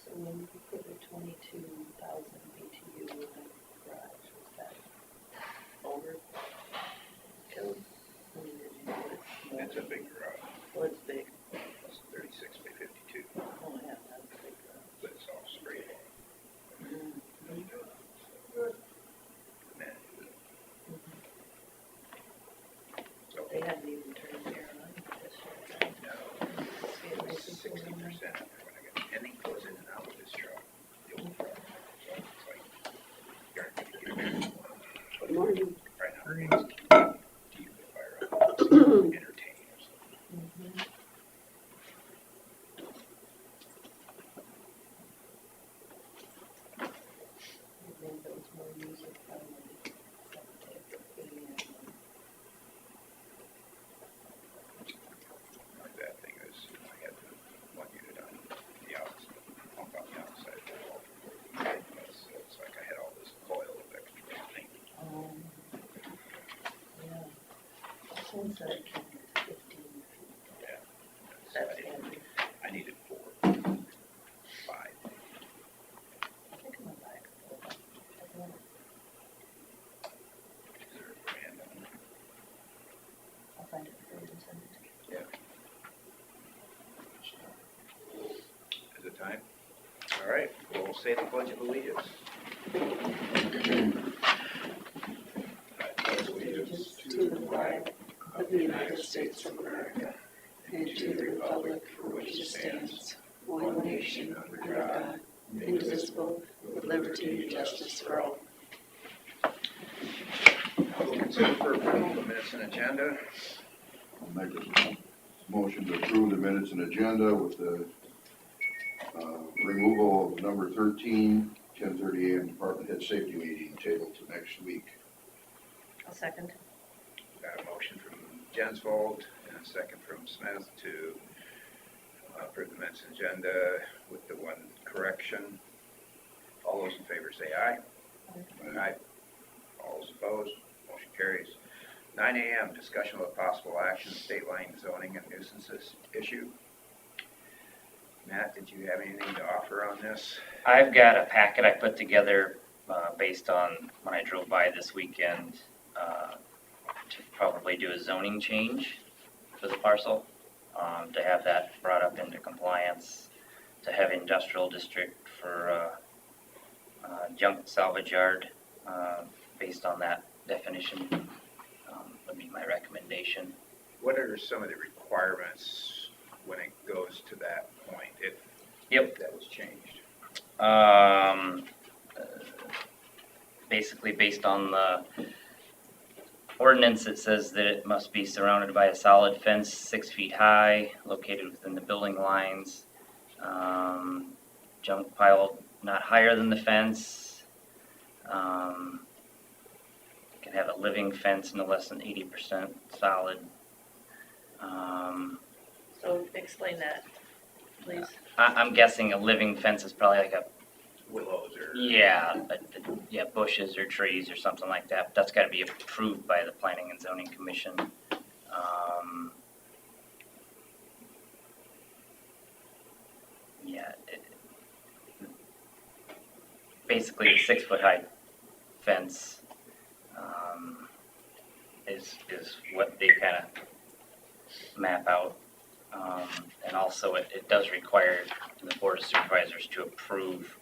So when you put the 22,000 BTU in the garage, was that over kill? I mean, did you do it? It's a big garage. Well, it's big. It's 36 by 52, Oh, yeah, that's a big garage. but it's all straight. Mm-hmm. Man, so They hadn't even turned the air on this year. no, See it it's racing 60%. for them. When I get anything goes in and out of this truck, the old truck. So it's like guaranteed. Good morning. Right now, it's keep the fire up, entertaining or something. Mm-hmm. And then there was more music from the secretary. My bad thing is I had the one unit on the outside, pump on the outside of the wall. It's like I had all this coil of extra thing. Yeah. This one said it came with 15 feet. Yeah. That's I standard. I needed 4, 5. I think I'm gonna buy a couple of them. Is there a brand on it? I'll find it for you and send it to you. Yeah. Is it time? All right, we'll say the Pledge of Allegiance. I pledge allegiance To the flag of the United States of America and to the republic for which it stands, one nation under God, indivisible, with liberty and justice for all. I'll consider for approval the minutes and agenda. I'll make a motion to approve the minutes and agenda with the removal of number 13, 10:30 a.m. Department Head Safety Meeting tabled to next week. I'll second. Got a motion from Jensvold and a second from Smith to approve the minutes and agenda with the one correction. All those in favor say aye. Aye. All those opposed, motion carries. 9 a.m. discussion with possible action, state line zoning and nuisances issue. Matt, did you have anything to offer on this? I've got a packet I put together based on when I drove by this weekend to probably do a zoning change for the parcel, to have that brought up into compliance, to have industrial district for junk salvage yard based on that definition would be my recommendation. What are some of the requirements when it goes to that point, if that was changed? Basically based on the ordinance, it says that it must be surrounded by a solid fence 6 feet high, located within the building lines. Junk pile not higher than the fence. Can have a living fence no less than 80% solid. So explain that, please. I'm guessing a living fence is probably like a Willows or? yeah, bushes or trees or something like that. That's got to be approved by the Planning and Zoning Commission. Basically a 6 foot high fence is what they kind of map out. And also it does require the Board of Supervisors to approve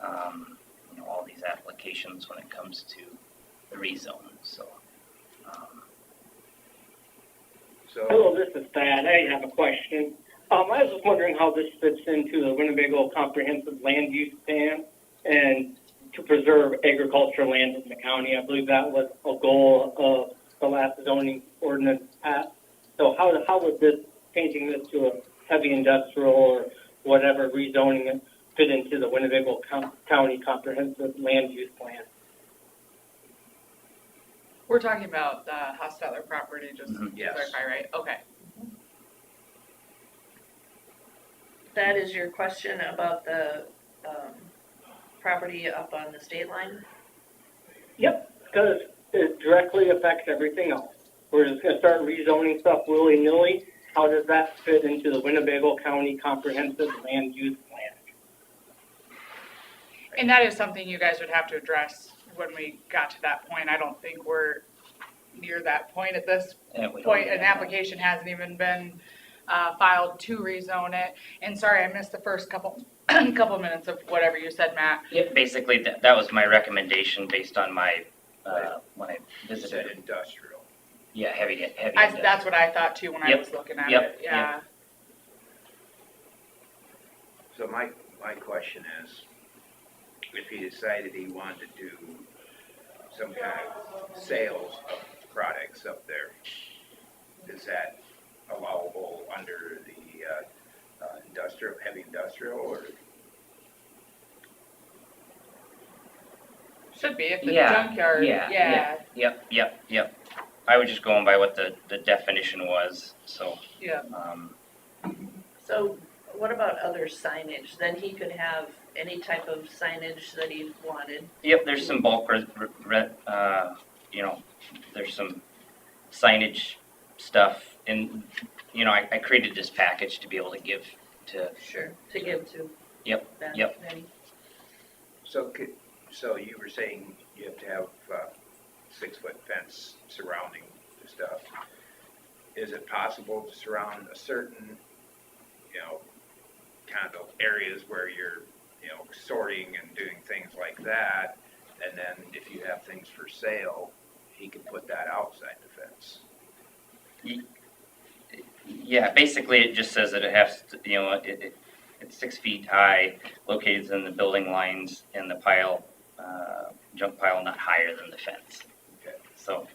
all these applications when it comes to the rezone. So, Hello, this is Thad. I have a question. I was just wondering how this fits into the Winnebago Comprehensive Land Use Plan, and to preserve agricultural land in the county. I believe that was a goal of the last zoning ordinance passed. So how would this, changing this to a heavy industrial or whatever rezoning it fit into the Winnebago County Comprehensive Land Use Plan? We're talking about the Hostetler property, just to Yes. clarify, right? Okay. That is your question about the, property up on the state line? Yep, because it directly affects everything else. We're just gonna start rezoning stuff willy-nilly. How does that fit into the Winnebago County Comprehensive Land Use Plan? And that is something you guys would have to address when we got to that point. I don't think we're near that point at this And we don't point. even An have- application hasn't even been filed to rezone it. And sorry, I missed the first couple minutes of whatever you said, Matt. Yep, basically, that was my recommendation based on my, when I You said visited. industrial. Yeah, heavy That's industrial. what I thought too when I Yep, was looking at yep, it, yeah. So my question is, if he decided he wanted to do some kind of sales of products up there, is that allowable under the industrial, heavy industrial, or? Should be, if the Yeah, junkyard, yeah, Yep. I was just going by what the definition was, so, yeah. So what about other signage? Then he could have any type of signage that he wanted. yep, there's some bulk, there's some signage stuff, and, I created this package to be able to give to, Sure. To give to. Yep, Ben, yep. Benny. So you were saying you have to have 6-foot fence surrounding the stuff. Is it possible to surround a certain, kind of areas where you're, sorting and doing things like that, and then if you have things for sale, he can put that outside the fence? Yeah, basically, it just says that it has to, it's 6 feet high, located in the building lines, and the pile, junk pile not higher than the fence. Okay. So,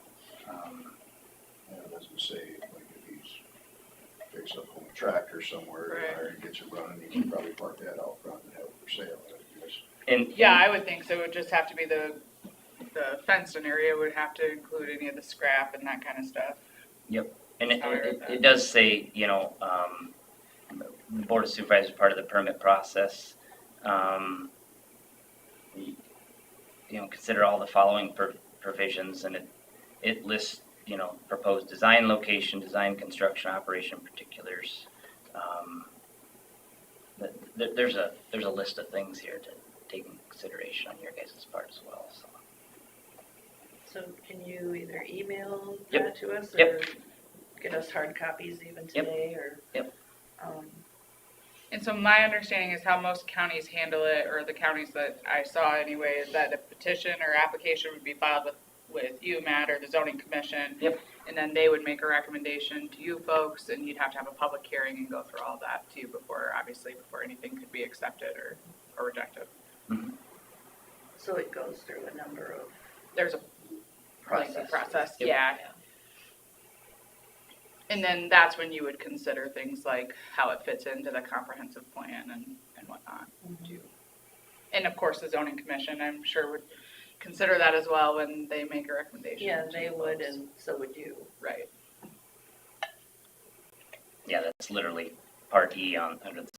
It doesn't say, like, if he's picks up on a tractor somewhere, Right. and gets it running, he can probably park that out front and have it for sale, I guess. and Yeah, I would think so. It would just have to be the fenced-in area would have to include any of the scrap and that kind of stuff. And it does say, the Board of Supervisors is part of the permit process. Consider all the following provisions, and it lists, proposed design, location, design, construction, operation particulars. There's a list of things here to take into consideration on your guys' part as well, so. So can you either email Yep. that to us Yep. or get us hard copies even today or? Yep. And so my understanding is how most counties handle it, or the counties that I saw anyway, is that a petition or application would be filed with you, Matt, or the zoning commission. Yep. And then they would make a recommendation to you folks, and you'd have to have a public hearing and go through all that too before anything could be accepted or rejected. So it goes through a number of There's a lengthy process, Yep. yeah. And then that's when you would consider things like how it fits into the comprehensive plan and whatnot too. And of course, the zoning commission, I'm sure, would consider that as well when they make a recommendation. Yeah, to they you would, folks. and so would you. Right, Yeah, that's literally part E under the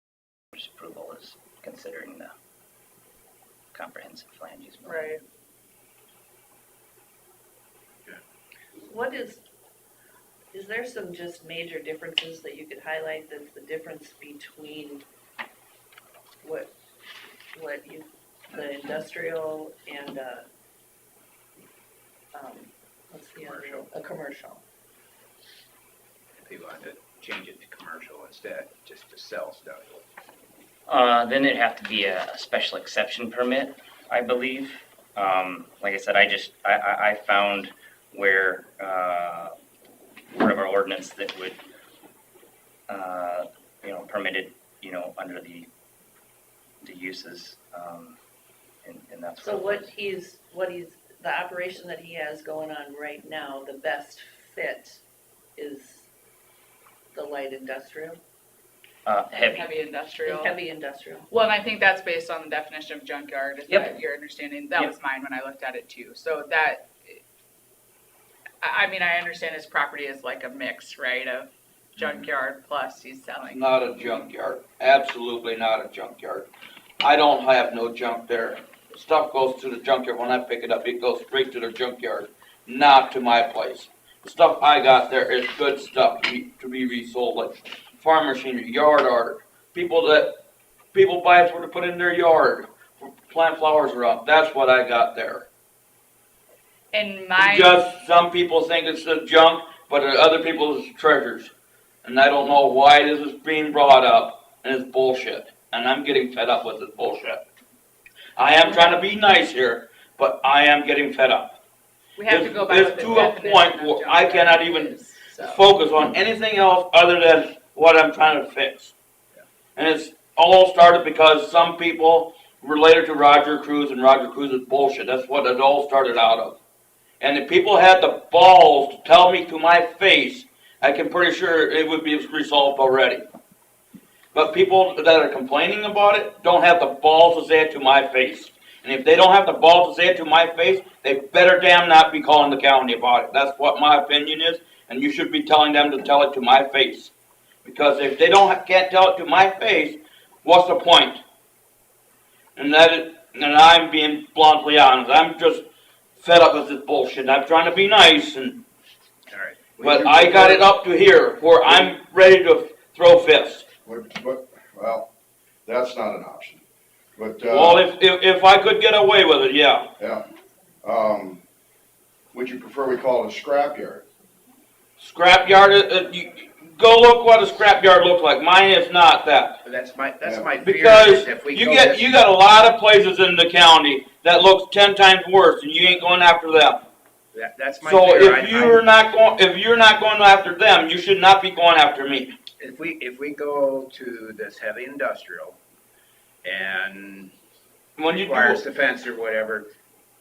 approval is considering the comprehensive land use plan. right. What is there some just major differences that you could highlight that's the difference between the industrial and, what's the other? Commercial. A commercial. If he wanted to change it to commercial instead, just to sell stuff. Then it'd have to be a special exception permit, I believe. Like I said, I found where, part of our ordinance that would, permitted, under the uses, and that's So what it was. what he's, the operation that he has going on right now, the best fit is the light industrial? Heavy. Heavy industrial. Heavy industrial. Well, and I think that's based on the definition of junkyard, is Yep. that your understanding? That Yep. was mine when I looked at it too. So that, I mean, I understand his property is like a mix, right, of junkyard plus he's selling. Not a junkyard, absolutely not a junkyard. I don't have no junk there. Stuff goes to the junkyard, when I pick it up, it goes straight to the junkyard, not to my place. The stuff I got there is good stuff to be resold, like farm machinery, yard art, people buy it for to put in their yard, plant flowers around, that's what I got there. And my, Just, some people think it's the junk, but other people it's treasures. And I don't know why this is being brought up, and it's bullshit. And I'm getting fed up with this bullshit. I am trying to be nice here, but I am getting fed up. we have to It's- go by it's what the to a definition point of where I junkyard cannot even is, so. Focus on anything else other than what I'm trying to fix. And it's all started because some people related to Roger Cruz, and Roger Cruz is bullshit. That's what it all started out of. And if people had the balls to tell me to my face, I can pretty sure it would be resolved already. But people that are complaining about it don't have the balls to say it to my face. And if they don't have the balls to say it to my face, they better damn not be calling the county about it. That's what my opinion is, and you should be telling them to tell it to my face. Because if they can't tell it to my face, what's the point? And I'm being bluntly honest. I'm just fed up with this bullshit. I'm trying to be nice, and All right. but I got it up to here where I'm ready to throw fists. Well, that's not an option. But, Well, if I could get away with it, yeah. yeah. Would you prefer we call it a scrapyard? Scrapyard, go look what a scrapyard looks like. Mine is not that. That's my fear. Because is if we you go got this- you got a lot of places in the county that looks 10 times worse, and you ain't going after them. That's my So fear. if you're not going after them, you should not be going after me. If we go to this heavy industrial and When you requires do, the fence or whatever,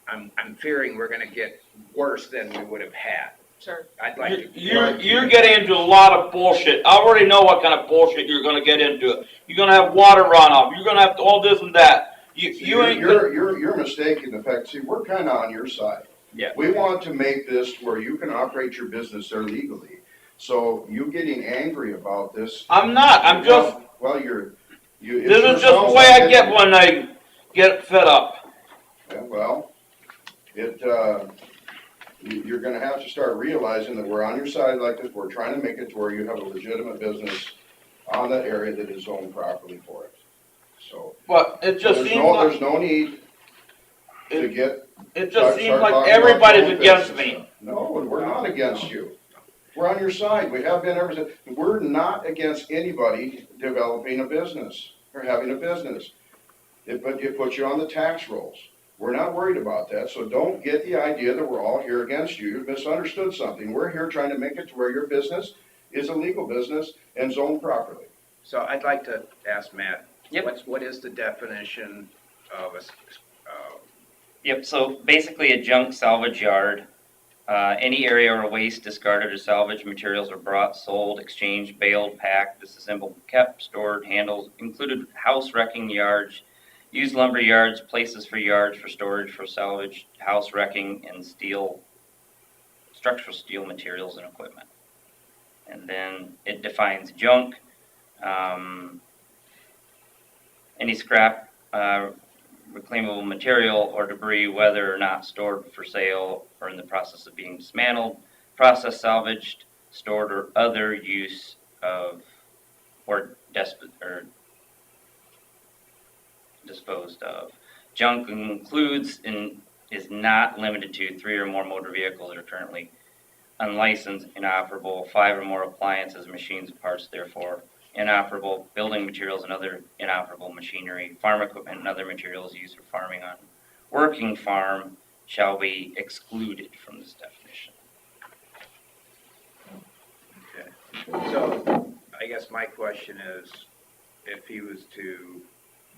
I'm fearing we're gonna get worse than we would have had. Sure. I'd like to. you're getting into a lot of bullshit. I already know what kind of bullshit you're going to get into. You're going to have water runoff. You're going to have all this and that. You ain't. You're mistaken. In fact, see, we're kind of on your side. Yeah. We want to make this where you can operate your business there legally. So you getting angry about this? I'm not. I'm just. Well, This is just the way I get when I get fed up. Yeah, well, you're gonna have to start realizing that we're on your side like this. We're trying to make it to where you have a legitimate business on that area that is zoned properly for it. So. But it just There's seems no, like there's no need to get. it start just seems like talking about everybody's zone against business. me. No, and we're not against you. We're on your side. We have been ever since. We're not against anybody developing a business or having a business. It puts you on the tax rolls. We're not worried about that, so don't get the idea that we're all here against you. You've misunderstood something. We're here trying to make it to where your business is a legal business and zoned properly. So I'd like to ask Matt, Yep. what is the definition of Yep, so basically a junk salvage yard, any area where waste, discarded or salvaged materials are brought, sold, exchanged, baled, packed, disassembled, kept, stored, handled, included house wrecking yards, used lumber yards, places for yards for storage for salvage, house wrecking, and structural steel materials and equipment. And then it defines junk, any scrap, reclaimable material or debris, whether or not stored for sale or in the process of being dismantled, processed, salvaged, stored, or other use of, or disposed of. Junk includes and is not limited to 3 or more motor vehicles that are currently unlicensed, inoperable, 5 or more appliances, machines, parts, therefore inoperable, building materials and other inoperable machinery, farm equipment and other materials used for farming on working farm shall be excluded from this definition. Okay. So I guess my question is, if he was to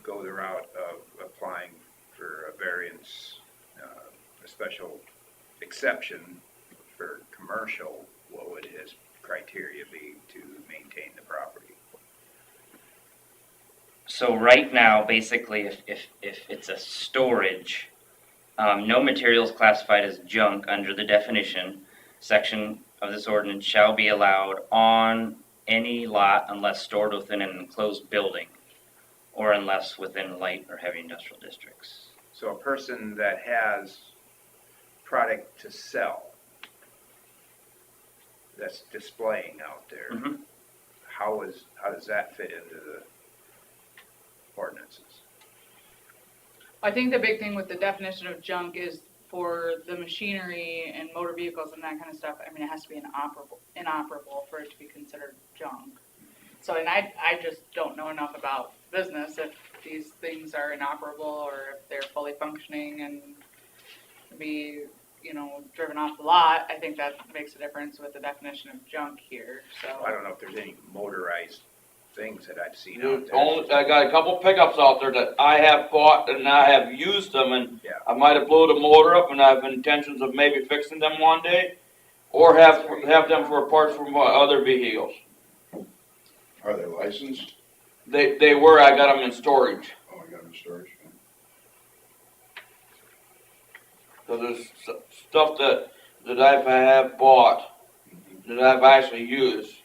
go the route of applying for a variance, a special exception for commercial, what would his criteria be to maintain the property? So right now, basically, if it's a storage, no materials classified as junk under the definition section of this ordinance shall be allowed on any lot unless stored within an enclosed building or unless within light or heavy industrial districts. So a person that has product to sell, that's displaying out there, Mhm. how does that fit into the ordinances? I think the big thing with the definition of junk is for the machinery and motor vehicles and that kind of stuff, I mean, it has to be inoperable for it to be considered junk. So, and I just don't know enough about business if these things are inoperable or if they're fully functioning and be, driven off the lot. I think that makes a difference with the definition of junk here, so. I don't know if there's any motorized things that I've seen You out there. I got a couple pickups out there that I have bought and I have used them, and Yeah. I might have blew the motor up, and I have intentions of maybe fixing them one day, or have them for parts from other vehicles. Are they licensed? They were. I got them in storage. Oh, I got them in storage. So there's stuff that I have bought that I've actually used.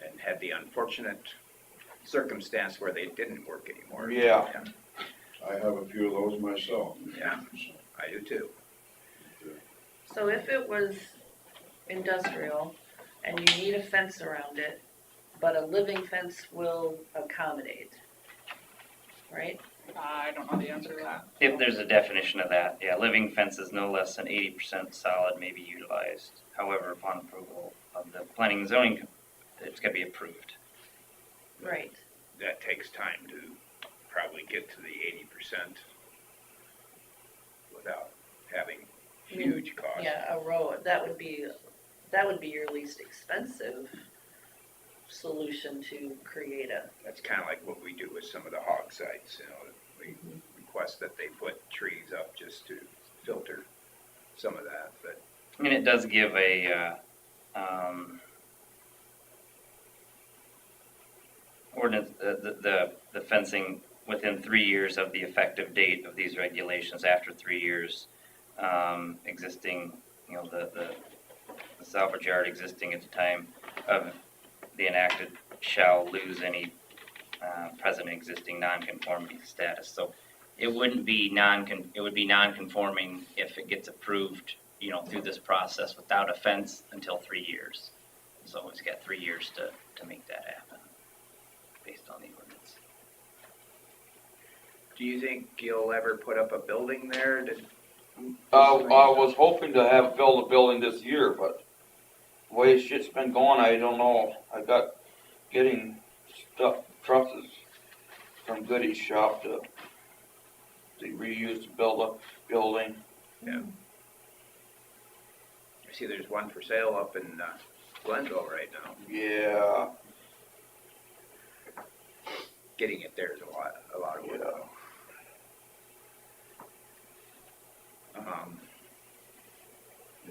And had the unfortunate circumstance where they didn't work anymore. Yeah. I have a few of those myself. Yeah, I do too. So if it was industrial and you need a fence around it, but a living fence will accommodate, right? I don't know the answer to that. If there's a definition of that, yeah, living fences no less than 80% solid may be utilized. However, upon approval of the planning and zoning, it's gotta be approved. Right. That takes time to probably get to the 80% without having huge costs. Yeah, a row, that would be your least expensive solution to create a, That's kind of like what we do with some of the hog sites, we request that they put trees up just to filter some of that, but I mean, it does give a, ordinance, the fencing within 3 years of the effective date of these regulations, after 3 years, existing, the salvage yard existing at the time of the enacted shall lose any present existing nonconformity status. So it wouldn't be it would be nonconforming if it gets approved, through this process without a fence until 3 years. So it's got 3 years to make that happen, based on the ordinance. do you think you'll ever put up a building there? I was hoping to build a building this year, but the way shit's been going, I don't know. I got getting stuff, trusses from Goody's shop to reuse to build a building. Yeah. I see there's one for sale up in Glenville right now. Yeah, Getting it there is a lot of work. Yeah.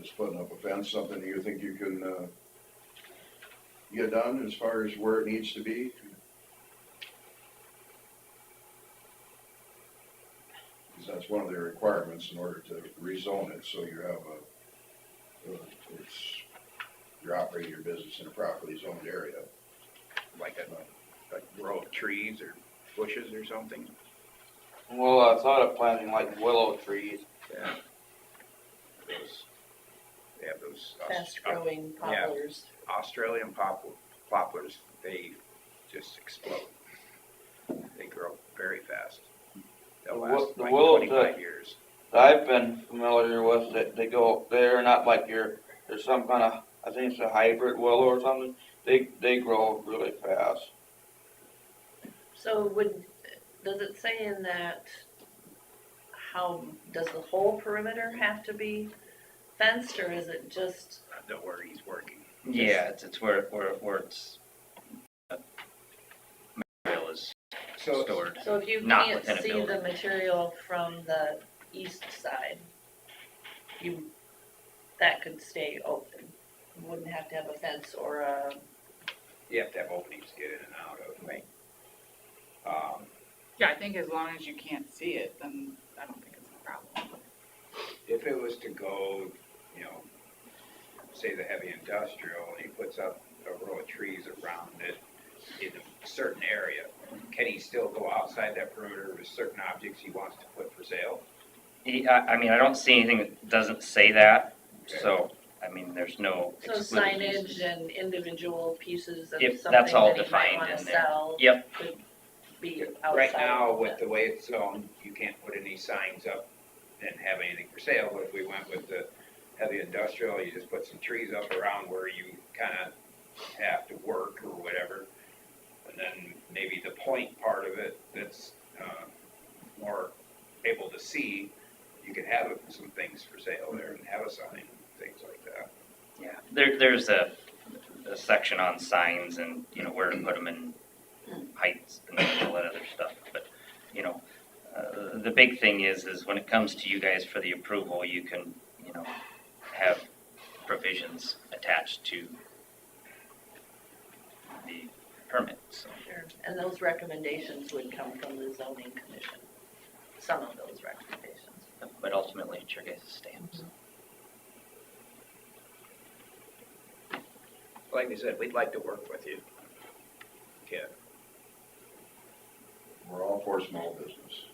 Just putting up a fence, something you think you can, get done as far as where it needs to be? Because that's one of the requirements in order to rezone it, so you have you're operating your business in a properly zoned area. Like a row of trees or bushes or something. well, I thought of planting like willow trees. Yeah. They have those fast-growing poplars. Australian poplars, they just explode. They grow very fast. They'll last The like willows 25 years. I've been familiar with that they go, they're not like there's some kind of, I think it's a hybrid willow or something. They grow really fast. So does it say in that, does the whole perimeter have to be fenced, or is it just, Don't worry, he's working. Yeah, it's where it's material is So, stored. So if you Not can't within a see the building. material from the east side, that could stay open. You wouldn't have to have a fence or a, you have to have openings to get in and out of. right. Yeah, I think as long as you can't see it, then I don't think it's a problem. If it was to go, you know, say the heavy industrial, and he puts up a row of trees around it in a certain area, can he still go outside that perimeter with certain objects he wants to put for sale? I mean, I don't see anything that doesn't say that, so, I mean, there's no So excluded signage uses. and individual pieces of If something that's all that he might defined wanna in there. sell Yep. could be outside. Right now, of with that. the way it's zoned, you can't put any signs up and have anything for sale, but if we went with the heavy industrial, you just put some trees up around where you kinda have to work or whatever. And then maybe the point part of it that's, more able to see, you could have some things for sale there and have a sign and things like that. Yeah, there's a section on signs and, you know, where to put them in heights and all that other stuff, but, you know, the big thing is when it comes to you guys for the approval, you can, you know, have provisions attached to the permit, so. Sure, and those recommendations would come from the zoning commission, some of those recommendations. But ultimately, it's your guys' stamps. Like I said, we'd like to work with you. Yeah, We're all for small business.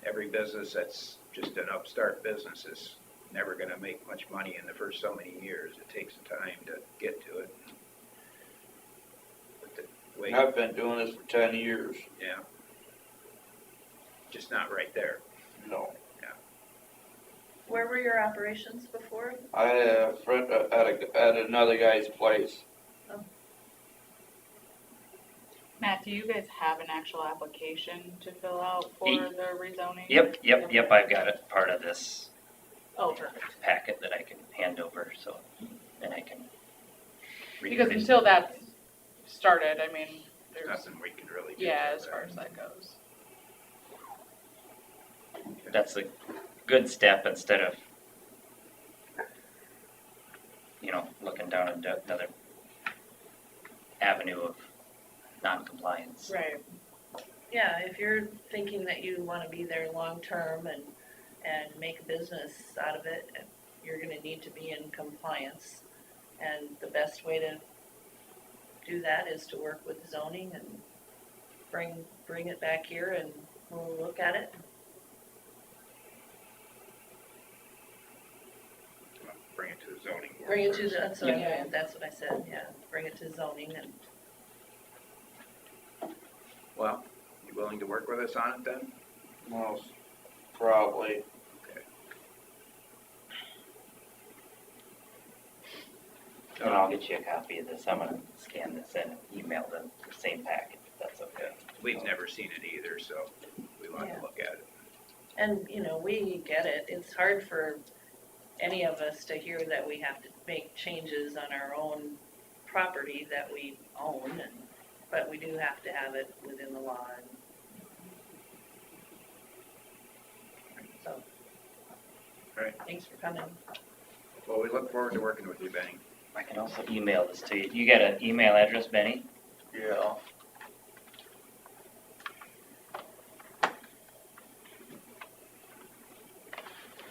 every business that's just an upstart business is never gonna make much money in the first so many years. It takes time to get to it. But the way, I've been doing this for 10 years. yeah. Just not right there. No. Where were your operations before? I had a friend at another guy's place. Matt, do you guys have an actual application to fill out for Ye- the rezoning? Yep, I've got it, part of this Oh, perfect. packet that I can hand over, so, and I can Because reproduce. until that's started, I mean, There's there's, nothing we can really do. yeah, about as that. far as that goes. That's a good step instead of, you know, looking down another avenue of non-compliance. Right. Yeah, if you're thinking that you wanna be there long-term and make a business out of it, you're gonna need to be in compliance. And the best way to do that is to work with zoning and bring it back here and we'll look at it. Bring it to the zoning board. Bring it to, first. that's what, yeah, that's what I said, yeah, bring it to zoning and, Well, you willing to work with us on it then? Well, probably. Okay. And I'll get you a copy of this, I'm gonna scan this in and email the same packet, if that's okay. We've never seen it either, so we want Yeah. to look at it. and, you know, we get it, it's hard for any of us to hear that we have to make changes on our own property that we own, but we do have to have it within the law. So. Right. Thanks for coming. Well, we look forward to working with you, Benny. I can also email this to you. You got an email address, Benny? Yeah.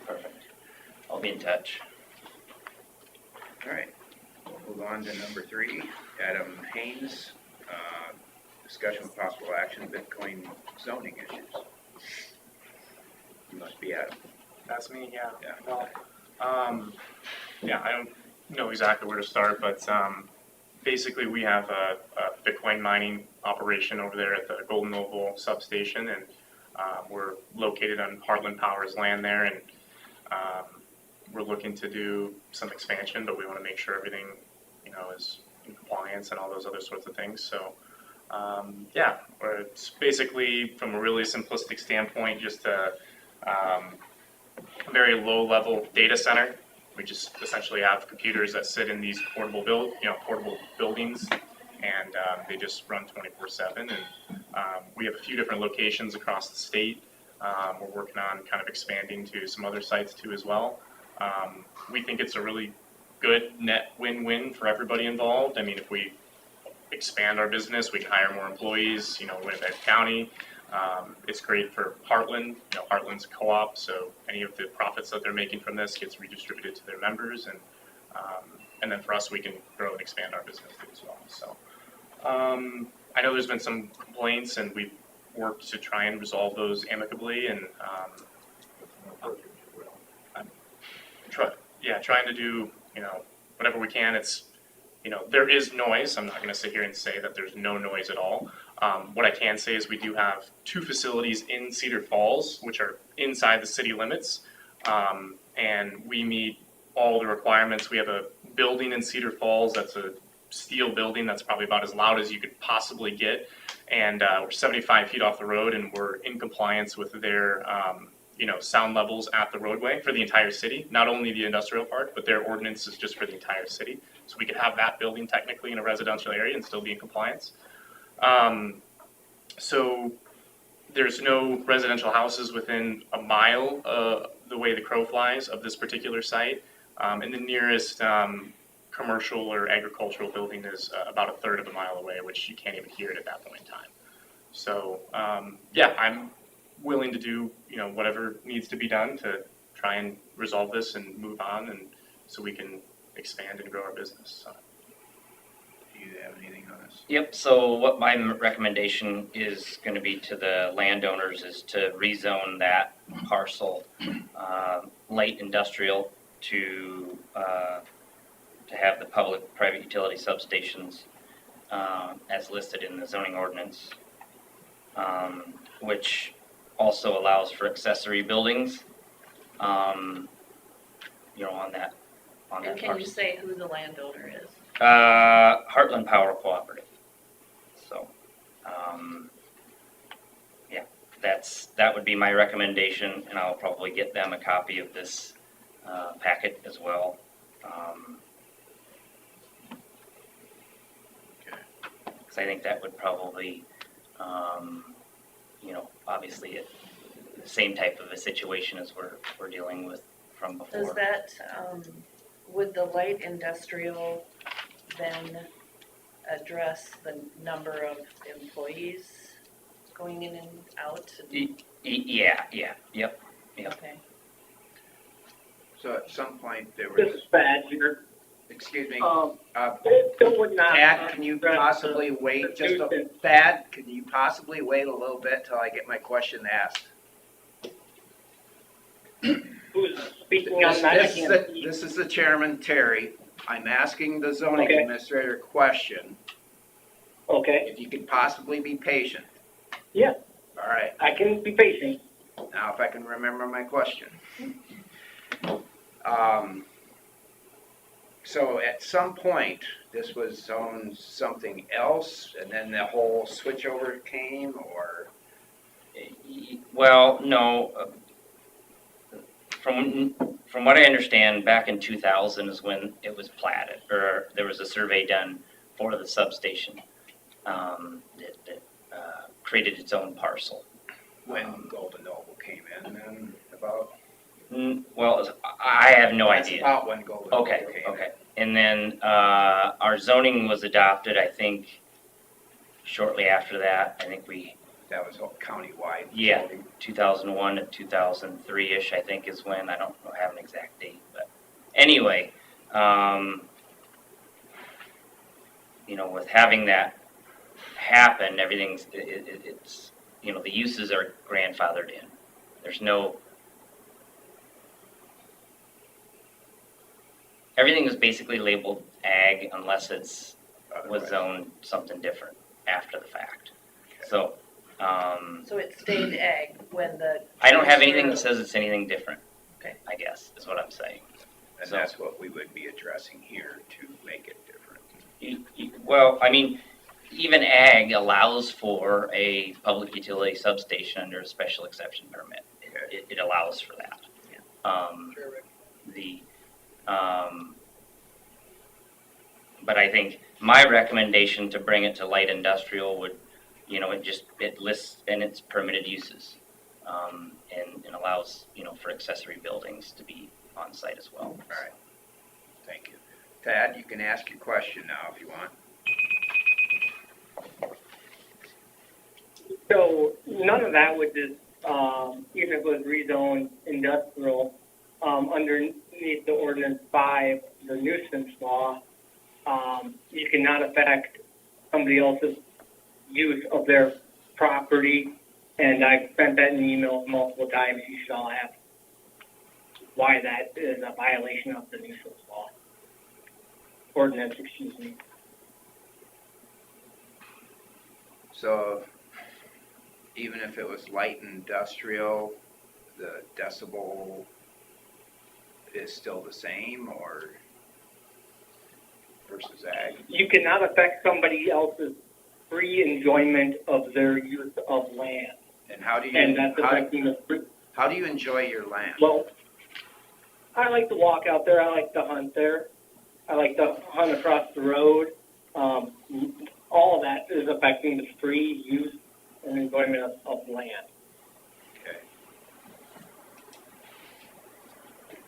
Perfect. I'll be in touch. All right, we'll move on to number 3, Adam Haynes, discussion with possible action, Bitcoin zoning issues. You must be Adam. That's me, yeah. Yeah. Well, yeah, I don't know exactly where to start, but basically we have a Bitcoin mining operation over there at the Golden Oval substation, and we're located on Heartland Power's land there, and we're looking to do some expansion, but we want to make sure everything, you know, is in compliance and all those other sorts of things. So, yeah, it's basically from a really simplistic standpoint, just a very low-level data center. We just essentially have computers that sit in these portable buildings, and they just run 24/7. And we have a few different locations across the state. We're working on kind of expanding to some other sites too as well. We think it's a really good net win-win for everybody involved. I mean, if we expand our business, we can hire more employees, Winnebago County. It's great for Heartland. Heartland's a co-op, so any of the profits that they're making from this gets redistributed to their members, and then for us, we can grow and expand our business too as well. So I know there's been some complaints, and we've worked to try and resolve those amicably, and trying to do whatever we can. It's there is noise. I'm not going to sit here and say that there's no noise at all. What I can say is we do have 2 facilities in Cedar Falls, which are inside the city limits, and we meet all the requirements. We have a building in Cedar Falls that's a steel building that's probably about as loud as you could possibly get, and we're 75 feet off the road, and we're in compliance with their sound levels at the roadway for the entire city, not only the industrial park, but their ordinance is just for the entire city. So we could have that building technically in a residential area and still be in compliance. So there's no residential houses within a mile, the way the crow flies, of this particular site. And the nearest commercial or agricultural building is about a third of a mile away, which you can't even hear it at that point in time. So I'm willing to do whatever needs to be done to try and resolve this and move on, and so we can expand and grow our business. So. Do you have anything on this? Yep, so what my recommendation is going to be to the landowners is to rezone that parcel, light industrial, to have the public-private utility substations as listed in the zoning ordinance, which also allows for accessory buildings, on that And can you parcel. say who the landowner is? Heartland Power Cooperative. So, that would be my recommendation, and I'll probably get them a copy of this packet as well. Because I think that would probably, obviously the same type of a situation as we're dealing with from before. Does that, would the light industrial then address the number of employees going in and out? Yep. Okay. So at some point there This was, is bad here. excuse me, It would not. Thad, can you possibly wait Thad, can you possibly wait a little bit till I get my question asked? Who's speaking on that? I can't see. This is the chairman, Terry. I'm asking the zoning Okay. administrator a question. Okay, If you could possibly be patient. Yeah. All right. I can be patient. Now, if I can remember my question. So at some point, this was zoned something else, and then the whole switchover came, or? Well, no. From what I understand, back in 2000 is when it was platted, or there was a survey done for the substation that created its own parcel. When Golden Noble came in, then about? Well, I have no That's idea. about when Golden Noble came in. Okay. And then our zoning was adopted, I think, shortly after that. I think That was all countywide. Yeah. voting. 2001 to 2003-ish, I think, is when. I don't have an exact date, but anyway, with having that happen, everything's it's the uses are grandfathered in. There's no. Everything is basically labeled ag unless was Otherwise- zoned something different after the fact. So. So it stayed ag when the. I don't have anything that says it's anything different. Okay. I guess is what I'm saying. And So- that's what we would be addressing here to make it different. Well, I mean, even ag allows for a public utility substation under a special exception permit. It allows for that. But I think my recommendation to bring it to light industrial would, it lists and its permitted uses. And allows, for accessory buildings to be on site as well. All right, thank you. Tad, you can ask your question now if you want. So none of that would just, even if it was rezoned industrial, underneath the ordinance 5, the nuisance law, you cannot affect somebody else's use of their property. And I've sent that in emails multiple times. You should all have why that is a violation of the nuisance law. Ordinance, excuse me. So even if it was light industrial, the decibel is still the same or versus ag? You cannot affect somebody else's free enjoyment of their use of land. And how do you, And that's affecting the free. how do you enjoy your land? Well, I like to walk out there. I like to hunt there. I like to hunt across the road. All of that is affecting the free use and enjoyment of land. Okay.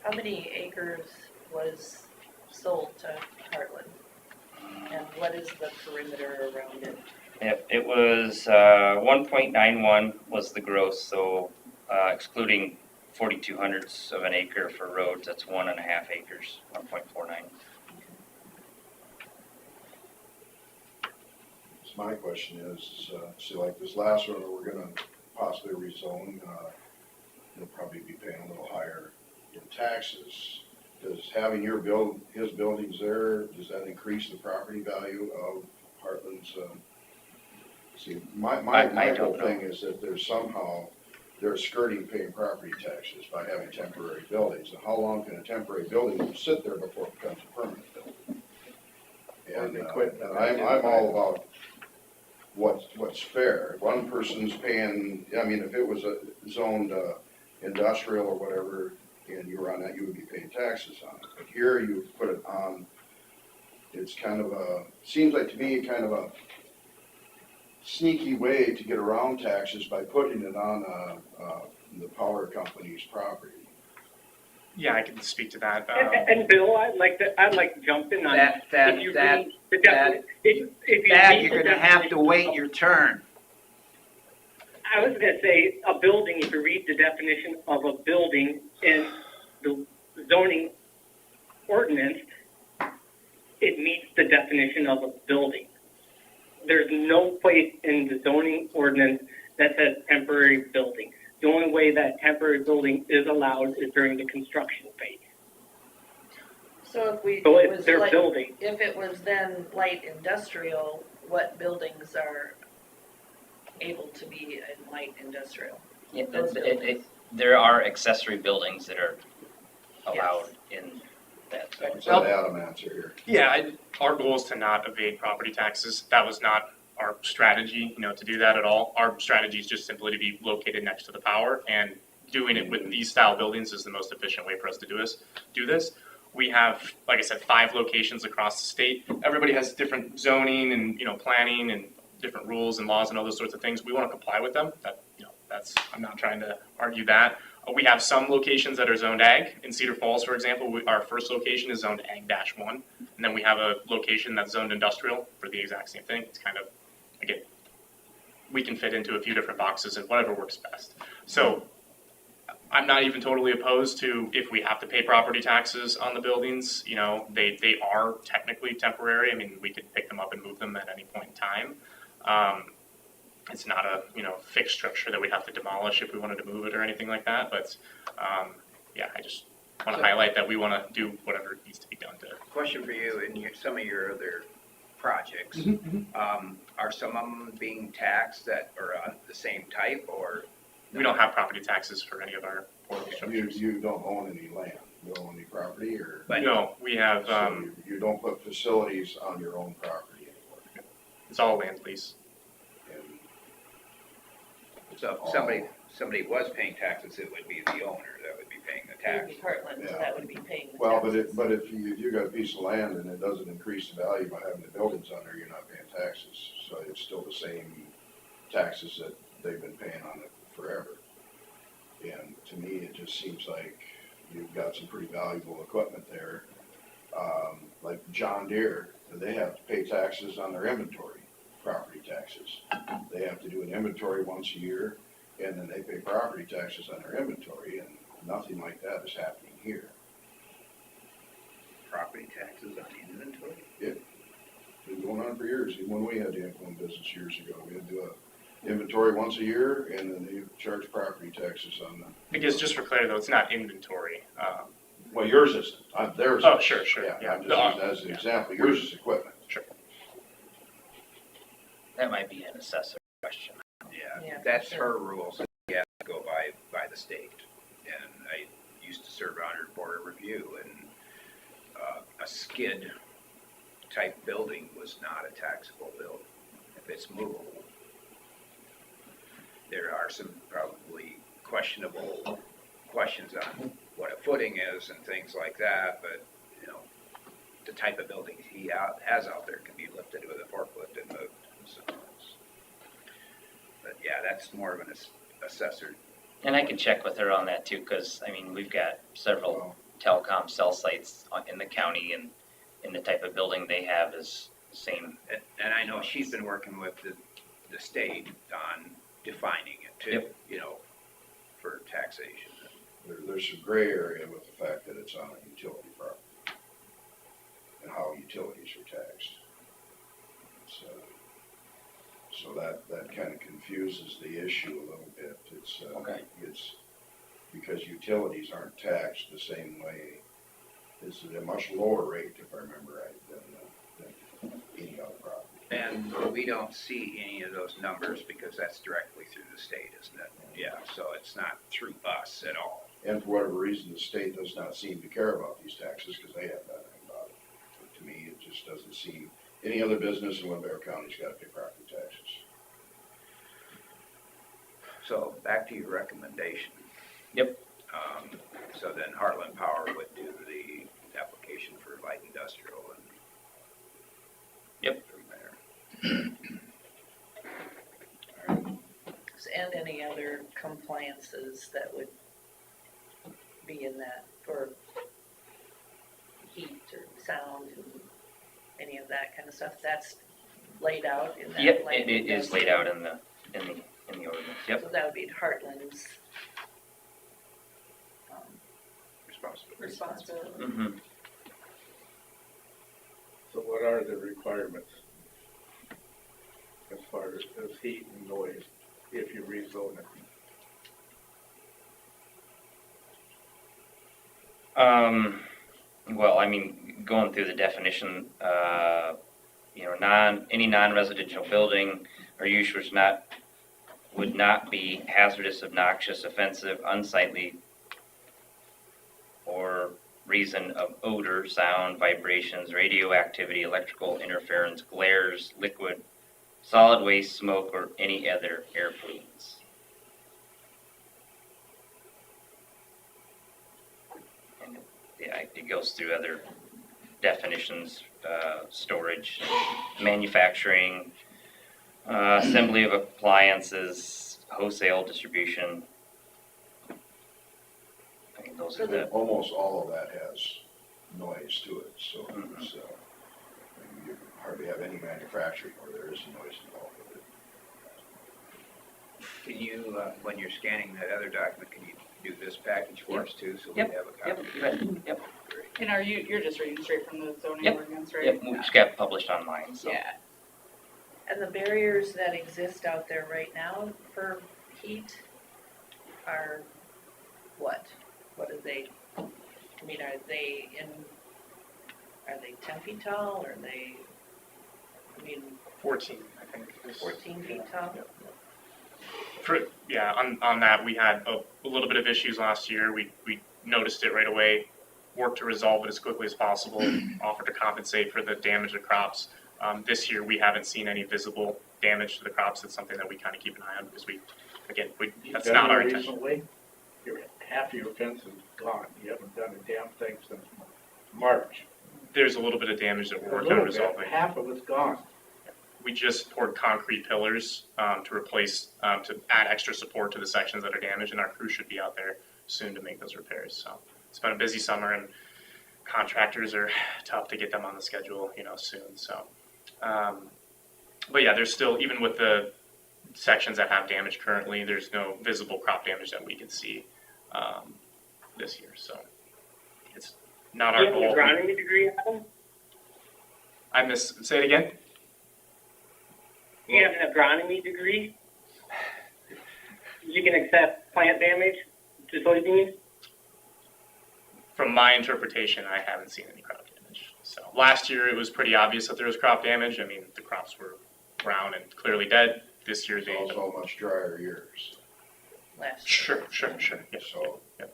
How many acres was sold to Heartland? And what is the perimeter around it? It was 1.91 was the gross, so excluding 0.42 of an acre for roads, that's 1.5 acres, 1.49. So my question is, see, like this last one, we're gonna possibly rezone, you'll probably be paying a little higher in taxes. Does having his buildings there, does that increase the property value of Heartland's, see, my I whole don't know. thing is that they're skirting paying property taxes by having temporary buildings. And how long can a temporary building sit there before it becomes a permanent building? And I'm all about what's fair. If one person's paying, I mean, if it was a zoned industrial or whatever, and you were on that, you would be paying taxes on it. But here you put it on, it's kind of seems like to me kind of a sneaky way to get around taxes by putting it on the power company's property. Yeah, I can speak to that. And Bill, I'd like to jump in on That, If you that, read the that, if you Dad, read you're the gonna have to definition wait of- your turn. I was going to say a building, if you read the definition of a building in the zoning ordinance, it meets the definition of a building. There's no place in the zoning ordinance that says temporary building. The only way that temporary building is allowed is during the construction phase. So if we, So it it's was their light, building. if it was then light industrial, what buildings are able to be in light industrial? Those buildings. There are accessory buildings that are allowed in that zone. Let's let Adam answer here. Yeah, our goal is to not evade property taxes. That was not our strategy, to do that at all. Our strategy is just simply to be located next to the power, and doing it with these style buildings is the most efficient way for us to do this. We have, like I said, 5 locations across the state. Everybody has different zoning and, planning and different rules and laws and all those sorts of things. We want to comply with them. I'm not trying to argue that. We have some locations that are zoned ag. In Cedar Falls, for example, our first location is zoned ag-1, and then we have a location that's zoned industrial for the exact same thing. It's kind of, again, we can fit into a few different boxes and whatever works best. So I'm not even totally opposed to if we have to pay property taxes on the buildings. They are technically temporary. I mean, we could pick them up and move them at any point in time. It's not a fixed structure that we'd have to demolish if we wanted to move it or anything like that. But I just want to highlight that we want to do whatever needs to be done to. Question for you, in some of your other projects, are some of them being taxed that are on the same type, or? We don't have property taxes for any of our portable structures. You don't own any land, you don't own any property, or? No, we have, So you don't put facilities on your own property anymore? it's all land lease. And So if somebody was paying taxes, it would be the owner that would be paying the It would be Heartland, so Yeah. that would be paying the Well, taxes. but if you got a piece of land and it doesn't increase the value by having the buildings on there, you're not paying taxes. So it's still the same taxes that they've been paying on it forever. And to me, it just seems like you've got some pretty valuable equipment there. Like John Deere, they have to pay taxes on their inventory, property taxes. They have to do an inventory once a year, and then they pay property taxes on their inventory, and nothing like that is happening here. Property taxes on inventory? Been going on for years, even when we had the Income business years ago, we had to do a inventory once a year, and then they charge property taxes on them. Because just for clarity though, it's not inventory. Well, yours isn't, theirs. Oh, is. sure, Yeah, yeah. I'm just using that as an Yeah. example, yours is equipment. That might be an assessor question. Yeah, Yeah, that's sure. her rules, you have to go by the state. And I used to serve on her board of review, and a skid type building was not a taxable building if it's movable. There are some probably questionable questions on what a footing is and things like that, but, you know, the type of building he has out there can be lifted with a forklift and moved, so. But yeah, that's more of an assessor. And I can check with her on that too, because, I mean, we've got several telecom cell sites in the county, and the type of building they have is the same. And I know she's been working with the state on defining it too, Yep. you know, for taxation. There's some gray area with the fact that it's on a utility property and how utilities are taxed. So that kind of confuses the issue a little bit. Okay. It's because utilities aren't taxed the same way. It's at a much lower rate, if I remember right, than any other property. And we don't see any of those numbers because that's directly through the state, isn't it? Yeah, so it's not through us at all. And for whatever reason, the state does not seem to care about these taxes because they have nothing about it. But to me, it just doesn't seem, any other business in Winnebago County's got to pay property taxes. So back to your recommendation. Yep. So then Heartland Power would do the application for light industrial and. Yep. From there. And any other compliances that would be in that for heat or sound and any of that kind of stuff, that's laid out in that. Yep, light it is laid industrial? out in the ordinance, yep. So that would be Heartland's responsibility. Mm-hmm. So what are the requirements as far as heat and noise if you rezone it? Well, I mean, going through the definition, you know, any non-residential building or use would not be hazardous, obnoxious, offensive, unsightly, or reason of odor, sound, vibrations, radioactivity, electrical interference, glares, liquid, solid waste, smoke, or any other air pollutants. And yeah, it goes through other definitions, storage, manufacturing, assembly of appliances, wholesale distribution. I mean, those are the, Almost all of that has noise to it, so Mhm. it's, you hardly have any manufacturing where there is noise involved with it. Can you, when you're scanning that other document, can you do this package for us too, so we Yep. have a yep, copy? you bet, yep, Great. And you're just reading straight from the zoning Yep. ordinance, right? yep, we just got published online, so. Yeah, And the barriers that exist out there right now for heat are what? What are they, I mean, are they 10 feet tall, or are they, I mean, 14, I think. is- 14 feet tall? Yeah, on that, we had a little bit of issues last year. We noticed it right away, worked to resolve it as quickly as possible, offered to compensate for the damage to crops. This year, we haven't seen any visible damage to the crops. It's something that we kind of keep an eye on because that's not our intention. Recently, half of your fence is gone. You haven't done a damn thing since March. There's a little bit of damage that we're A working on little bit, resolving. half of it's gone. We just poured concrete pillars to replace, to add extra support to the sections that are damaged, and our crew should be out there soon to make those repairs. So it's been a busy summer, and contractors are tough to get them on the schedule, soon. So, but yeah, there's still, even with the sections that have damage currently, there's no visible crop damage that we can see this year. So it's not our Do you have an goal. agronomy degree, Adam? Say it again. Do you have an agronomy degree? You can accept plant damage to soybeans? From my interpretation, I haven't seen any crop damage. So last year it was pretty obvious that there was crop damage. I mean, the crops were brown and clearly dead. This year they Also much drier years, last year. Sure. Yep. so Yep.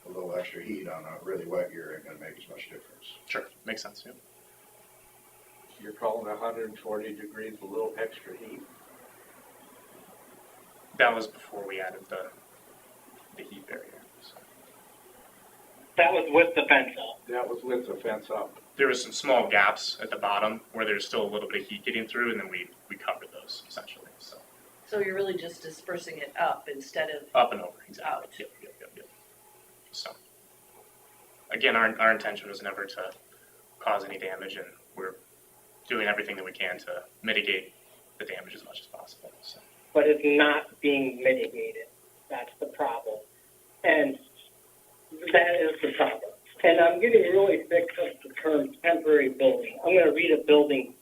a little extra heat on a really wet year ain't gonna make as much difference. Sure, makes sense. Yep. You're calling 140 degrees a little extra heat. That was before we added the heat barrier. So That was with the fence up. That was with the fence up. there was some small gaps at the bottom where there's still a little bit of heat getting through, and then we covered those essentially. So So you're really just dispersing it up instead of up and over, exactly. out. Yep. So again, our intention was never to cause any damage, and we're doing everything that we can to mitigate the damage as much as possible. So. But it's not being mitigated. That's the problem. And that is the problem. And I'm getting really sick of the term temporary building. I'm going to read a building,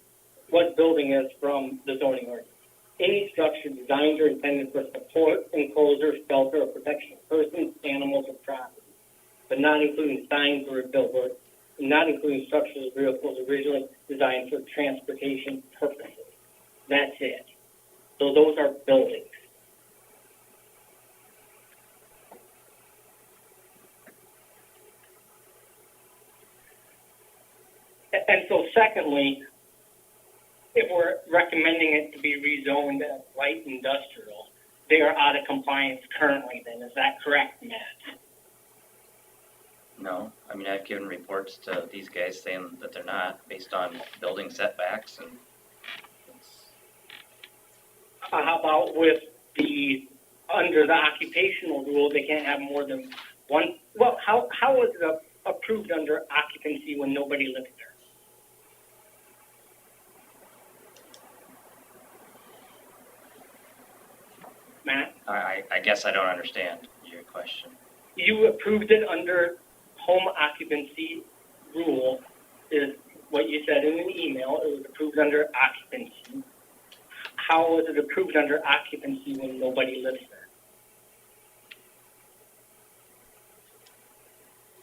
what building is from the zoning ordinance. Any structure designed or intended for support, enclosure, shelter, or protection of persons, animals, or property, but not including signs or a billboard, not including structures or vehicles originally designed for transportation purposes. That's it. So those are buildings. And so secondly, if we're recommending it to be rezoned as light industrial, they are out of compliance currently then. Is that correct, Matt? No, I mean, I've given reports to these guys saying that they're not, based on building setbacks, and it's, How about with under the occupational rule, they can't have more than one, well, how was it approved under occupancy when nobody lives there? Matt, I guess I don't understand your question. you approved it under home occupancy rule, is what you said in an email. It was approved under occupancy. How was it approved under occupancy when nobody lives there?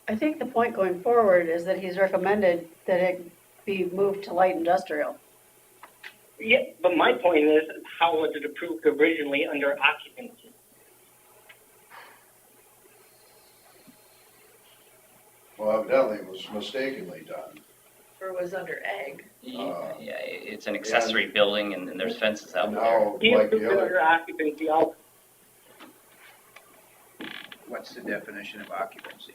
I think the point going forward is that he's recommended that it be moved to light industrial. Yeah, but my point is, how was it approved originally under occupancy? Well, evidently it was mistakenly done. Or was under ag. Yeah, it's an accessory building, and there's fences out there. Now, He like approved the it other, under occupancy also. What's the definition of occupancy?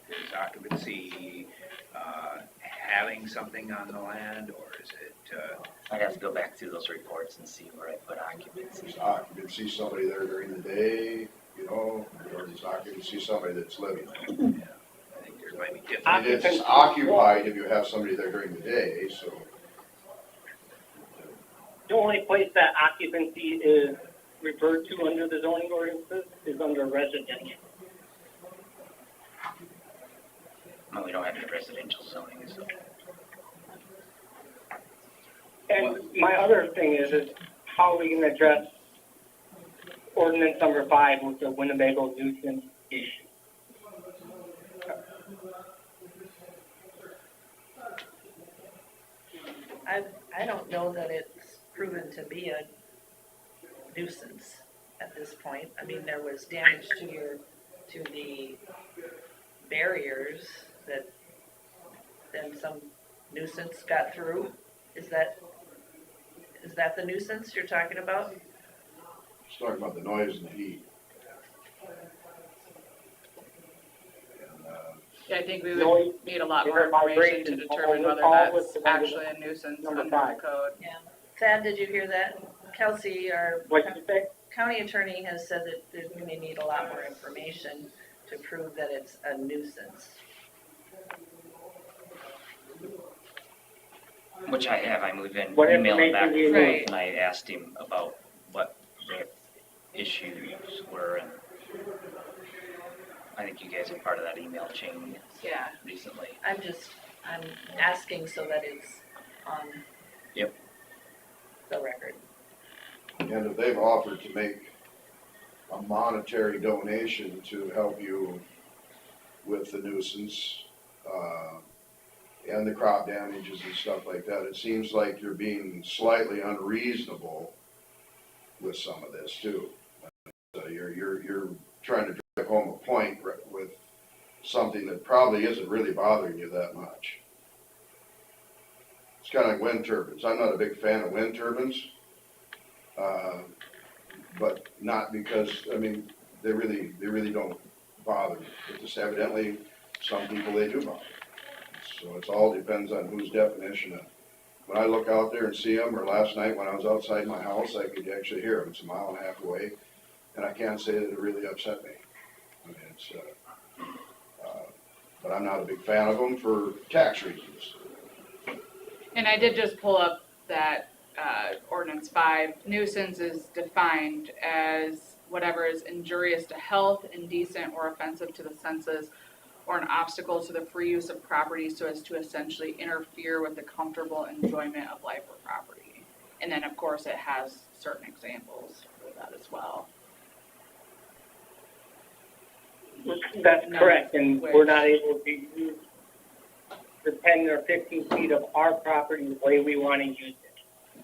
Is occupancy having something on the land, or is it, I'd have to go back through those reports and see where I put occupancy. there's occupancy, somebody there during the day, or there's occupancy, somebody that's living there. I think there might be different. And it's occupied if you have somebody there during the day, so. The only place that occupancy is referred to under the zoning ordinances is under residential. No, we don't have any residential zoning, so. And my other thing is how are we gonna address ordinance number 5 with the Winnebago nuisance issue? I don't know that it's proven to be a nuisance at this point. I mean, there was damage to the barriers that then some nuisance got through. Is that the nuisance you're talking about? It's talking about the noise and the heat. And, Yeah, I think we Noise, would need a lot more air information to vibration, determine all whether this that's under actually a nuisance number under the 5. code. Yeah. Thad, did you hear that? Kelsey, our What'd you say? county attorney, has said that they're gonna need a lot more information to prove that it's a nuisance. Which I have, I moved in, What emailed him back information do you and forth, need? and I asked him about what the issues were, and I think you guys are part of that email chain Yeah, recently. I'm asking so that it's on. Yep. The record. and if they've offered to make a monetary donation to help you with the nuisance, and the crop damages and stuff like that, it seems like you're being slightly unreasonable with some of this too. So you're trying to drive home a point with something that probably isn't really bothering you that much. It's kind of like wind turbines. I'm not a big fan of wind turbines, but not because, I mean, they really don't bother me. But just evidently, some people they do bother. So it all depends on whose definition of. When I look out there and see them, or last night when I was outside my house, I could actually hear them. It's a mile and a half away, and I can't say that it really upset me. I mean, it's, but I'm not a big fan of them for tax reasons. and I did just pull up that, ordinance 5, nuisance is defined as whatever is injurious to health, indecent, or offensive to the senses, or an obstacle to the free use of property so as to essentially interfere with the comfortable enjoyment of life or property. And then, of course, it has certain examples for that as well. That's No, correct, and which- we're not able to use the 10 or 15 feet of our property the way we want to use it.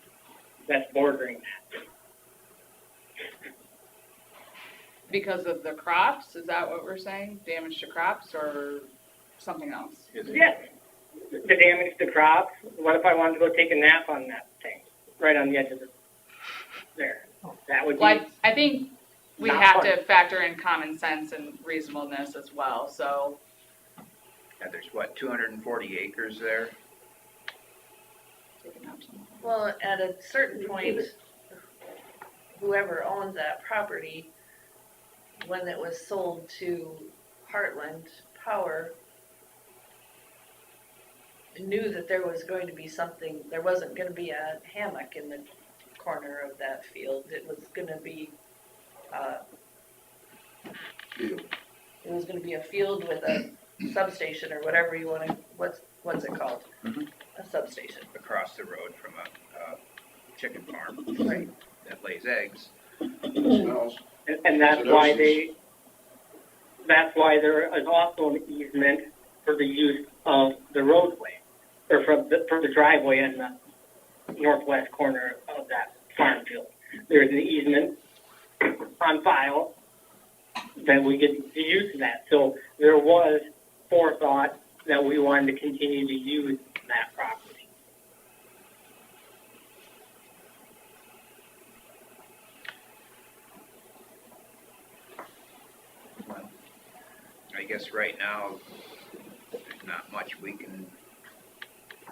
That's bordering that. Because of the crops, is that what we're saying? Damage to crops or something else? Yes, the damage to crops, what if I wanted to go take a nap on that thing, right on the edge of the, there? That would be, Well, I think we Not have fun. to factor in common sense and reasonableness as well, so. And there's what, 240 acres there? Taking out some- Well, at a certain point, whoever owned that property, when it was sold to Heartland Power, knew that there was going to be something, there wasn't gonna be a hammock in the corner of that field. It was gonna be, Field. it was gonna be a field with a substation or whatever you wanna, what's it called? Mhm. A substation. Across the road from a chicken farm Right. that lays eggs. Smells. and that's So why there's- that's why there is also an easement for the use of the roadway, or for the driveway in the northwest corner of that farm field. There's an easement on file that we get to use that. So there was forethought that we wanted to continue to use that property. I guess right now, there's not much we can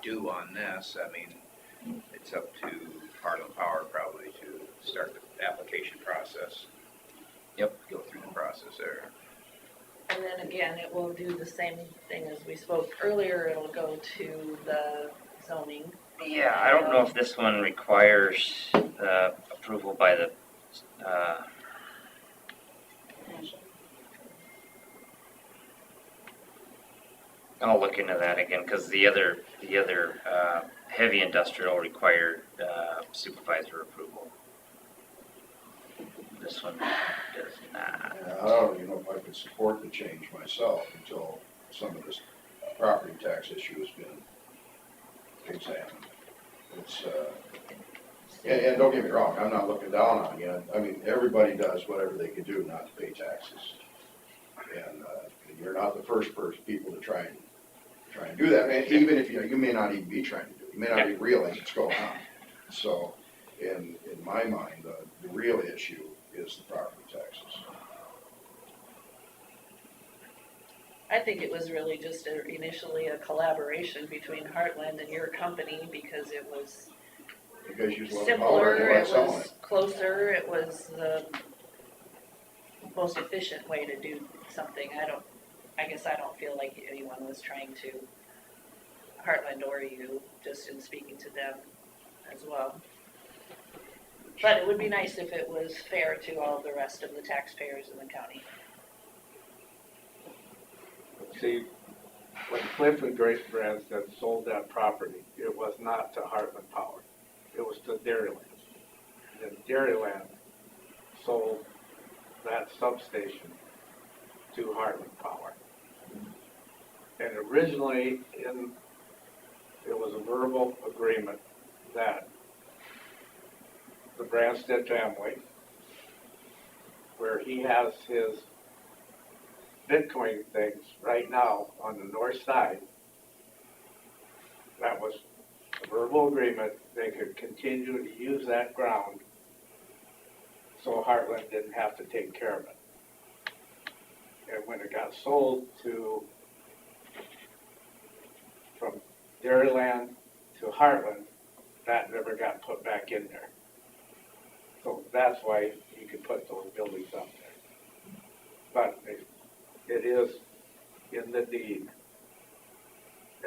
do on this. I mean, it's up to Heartland Power probably to start the application process. Yep. Go through the process there. And then again, it will do the same thing as we spoke earlier, it'll go to the zoning. Yeah, I don't know if this one requires approval by the, I'll look into that again, because the other heavy industrial required supervisor approval. This one does not. I don't even know if I could support the change myself until some of this property tax issue has been examined. It's, and don't get me wrong, I'm not looking down on you. I mean, everybody does whatever they can do not to pay taxes. And you're not the first people to try and do that. And even if you may not even be trying to do it. You may not even realize it's going on. So, in my mind, the real issue is the property taxes. I think it was really just initially a collaboration between Heartland and your company because it was Because you love the power and simpler, you like it selling was it. closer, it was the most efficient way to do something. I guess I don't feel like anyone was trying to, Heartland or you, just in speaking to them as well. But it would be nice if it was fair to all the rest of the taxpayers in the county. See, when Cliff and Grace Branstad sold that property, it was not to Heartland Power. It was to Dairyland. And Dairyland sold that substation to Heartland Power. And originally, it was a verbal agreement that the Branstad family, where he has his Bitcoin things right now on the north side, that was a verbal agreement, they could continue to use that ground so Heartland didn't have to take care of it. And when it got sold from Dairyland to Heartland, that never got put back in there. So that's why you could put those buildings up there. But it is in the deed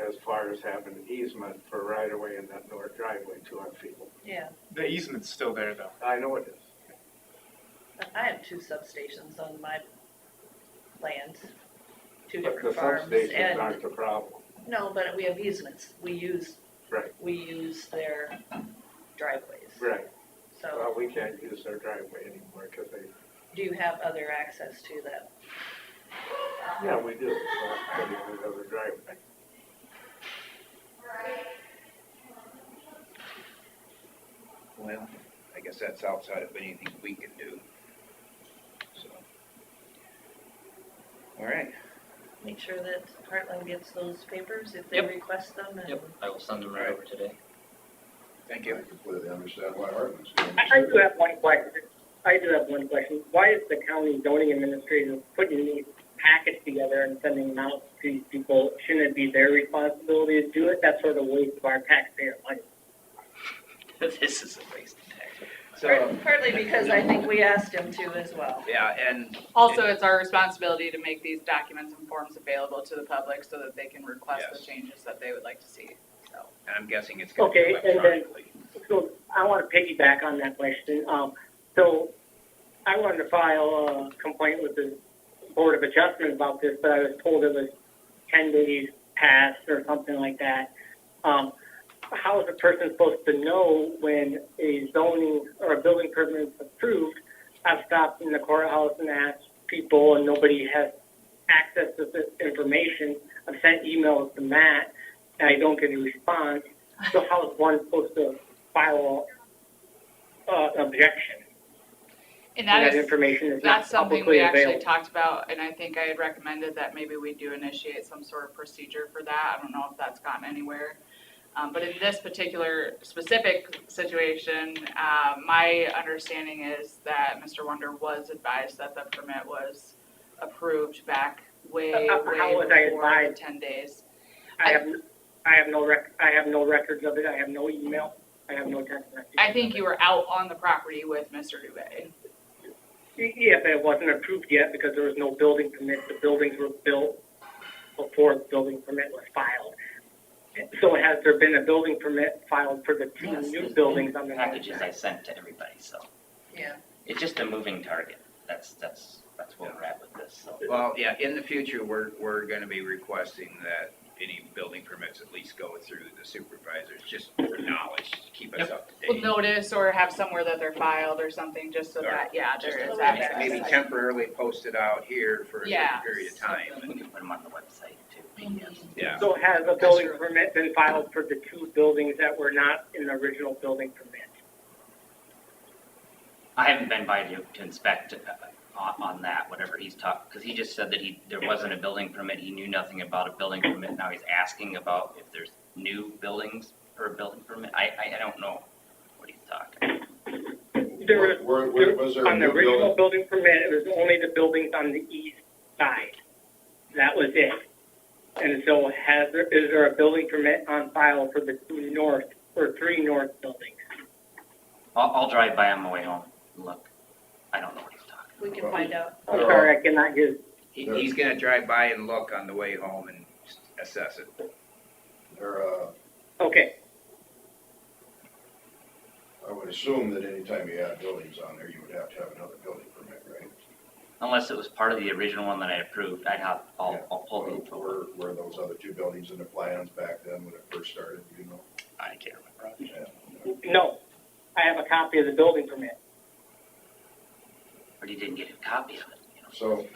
as far as having an easement for right away in that north driveway to our people. Yeah, The easement's still there though. I know it is. I have 2 substations on my land, 2 But the different farms, substations and, aren't the problem. no, but we have easements. Right. We use their driveways. Right. So, Well, we can't use their driveway anymore because they, do you have other access to that? yeah, we do. But there's another driveway. Well, I guess that's outside of anything we can do. So. All right. Make sure that Heartland gets those papers if they Yep. request them and. Yep, I will send them right over today. Thank I you. completely understand why Heartland's doing I do this. have one question. Why is the county zoning administrator putting these packets together and sending them out to these people? Shouldn't it be their responsibility to do it? That's sort of a waste of our taxpayer money. This is a waste of time. So, Partly because I think we asked him to as well. yeah, and Also, it's our responsibility to make these documents and forms available to the public so that they can request the Yes. changes that they would like to see, so. and I'm guessing it's going to Okay, be and then- electronically. So I want to piggyback on that question. So I wanted to file a complaint with the Board of Adjustment about this, but I was told it was 10 days past or something like that. How is a person supposed to know when a zoning or a building permit is approved? I've stopped in the courthouse and asked people, and nobody has access to this information. I've sent emails to Matt, and I don't get a response. So how is one supposed to file an objection? And when that that is, information is not that's something publicly we actually available. talked about, and I think I had recommended that maybe we do initiate some sort of procedure for that. I don't know if that's gotten anywhere. But in this particular specific situation, my understanding is that Mr. Wonder was advised that the permit was approved back way How was I before the advised? 10 days. I have no records of it. I have no email. I have no text message. I think you were out on the property with Mr. Dubay. Yeah, but it wasn't approved yet because there was no building permit. The buildings were built before the building permit was filed. So has there been a building permit filed for the 2 Yes, new there's buildings on the north Packages I side? sent to everybody, so Yeah. it's just a moving target. That's where we're at with this, so. Well, yeah, in the future, we're going to be requesting that any building permits at least go through the supervisors, just for knowledge, to keep us up to We'll date. notice or have somewhere that they're filed or something, just so that, yeah, Just there is to- access. Maybe temporarily posted out here for a Yeah, certain period of We time. can put them on the website too, PDFs. Yeah, So has a building permit been filed for the 2 buildings that were not in the original building permit? I haven't been by to inspect on that, whatever he's talked, because he just said that there wasn't a building permit, he knew nothing about a building permit, now he's asking about if there's new buildings or a building permit, I don't know what he's talking. Was there a on the new original building? building permit, it was only the buildings on the east side. That was it. And so is there a building permit on file for the 2 north or 3 north buildings? I'll drive by on my way home and look. I don't know what he's talking We can find out. I'm sorry, I cannot hear. He's gonna drive by and look on the way home and assess it. There, Okay, I would assume that anytime you add buildings on there, you would have to have another building permit, right? Unless it was part of the original one that I approved, I'll pull the info. Were those other 2 buildings in the plans back then when it first started, do you know? I can't remember. Yeah. no, I have a copy of the building permit. But he didn't get a copy of it, you know. So,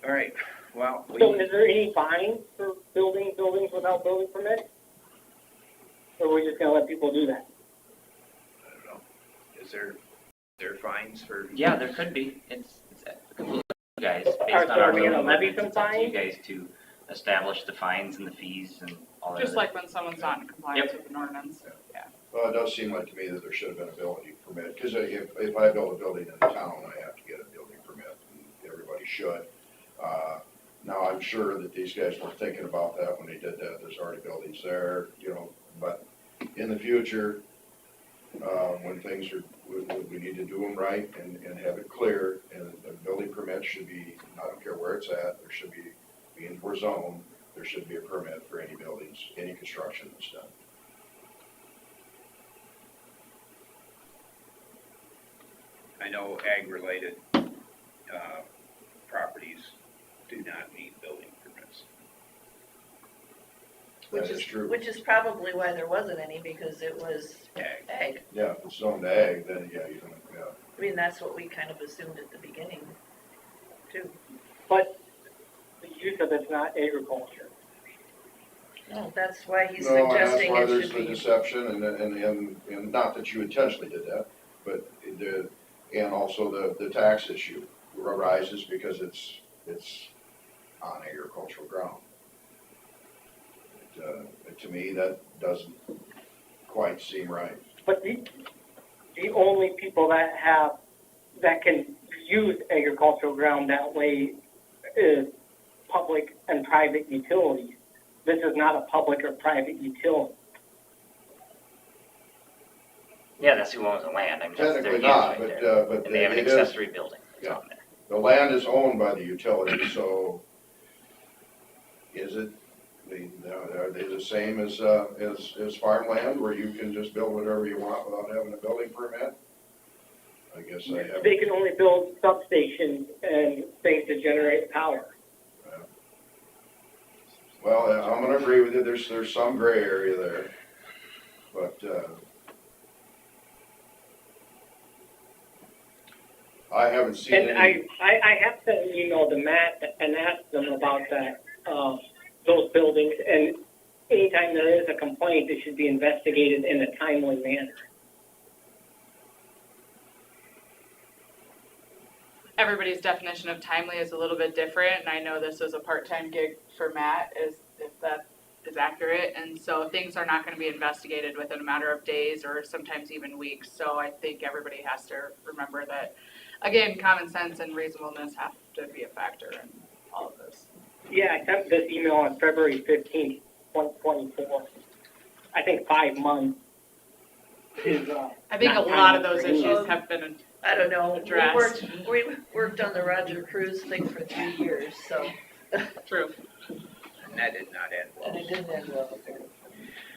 All right, well, So is there any fine for buildings without building permits? Or are we just gonna let people do that? I don't know. Is there fines for? Yeah, there could be. It's completely up to you guys, based Alright, on so our are we gonna building levy ordinance, some it's up to you fines? guys to establish the fines and the fees and all that. Just like when someone's not in compliance with an ordinance, yeah. well, it does seem like to me that there should have been a building permit, because if I build a building in a town, I have to get a building permit, and everybody should. Now, I'm sure that these guys weren't thinking about that when they did that, there's already buildings there, you know, but in the future, when things are, we need to do them right and have it clear, and the building permit should be, I don't care where it's at, there should be, being for zone, there should be a permit for any buildings, any construction that's done. I know ag-related, properties do not need building permits. That is true. Which is probably why there wasn't any, because it was Ag. ag. Yeah, if it's zoned ag, then yeah, you don't, yeah. I mean, that's what we kind of assumed at the beginning, too. But the use of it's not agriculture. No, that's why he's No, and that's suggesting why it there's should the be. deception, and not that you intentionally did that, but and also the tax issue arises because it's on agricultural ground. To me, that doesn't quite seem right. But the only people that can use agricultural ground that way is public and private utilities. This is not a public or private utility. Yeah, that's who owns the land. I mean, that's their Technically use not, right but, there. but And they have an it is, accessory building that's yeah. on there. the land is owned by the utility, so is it, are they the same as farmland, where you can just build whatever you want without having a building permit? I guess I have. They can only build substations and things to generate power. Well, I'm gonna agree with you, there's some gray area there, but, I haven't seen And any. I have sent an email to Matt and asked them about that, those buildings, and anytime there is a complaint, it should be investigated in a timely manner. Everybody's definition of timely is a little bit different, and I know this is a part-time gig for Matt, if that is accurate, and so things are not gonna be investigated within a matter of days or sometimes even weeks, so I think everybody has to remember that, again, common sense and reasonableness have to be a factor in all of this. Yeah, I sent this email on February 15th, 2024. I think 5 months is, I think a not lot of timely those for me. issues have been, I don't know, Addressed. we worked on the Roger Cruz thing for 3 years, so, true. And that did not end well. and it didn't end well.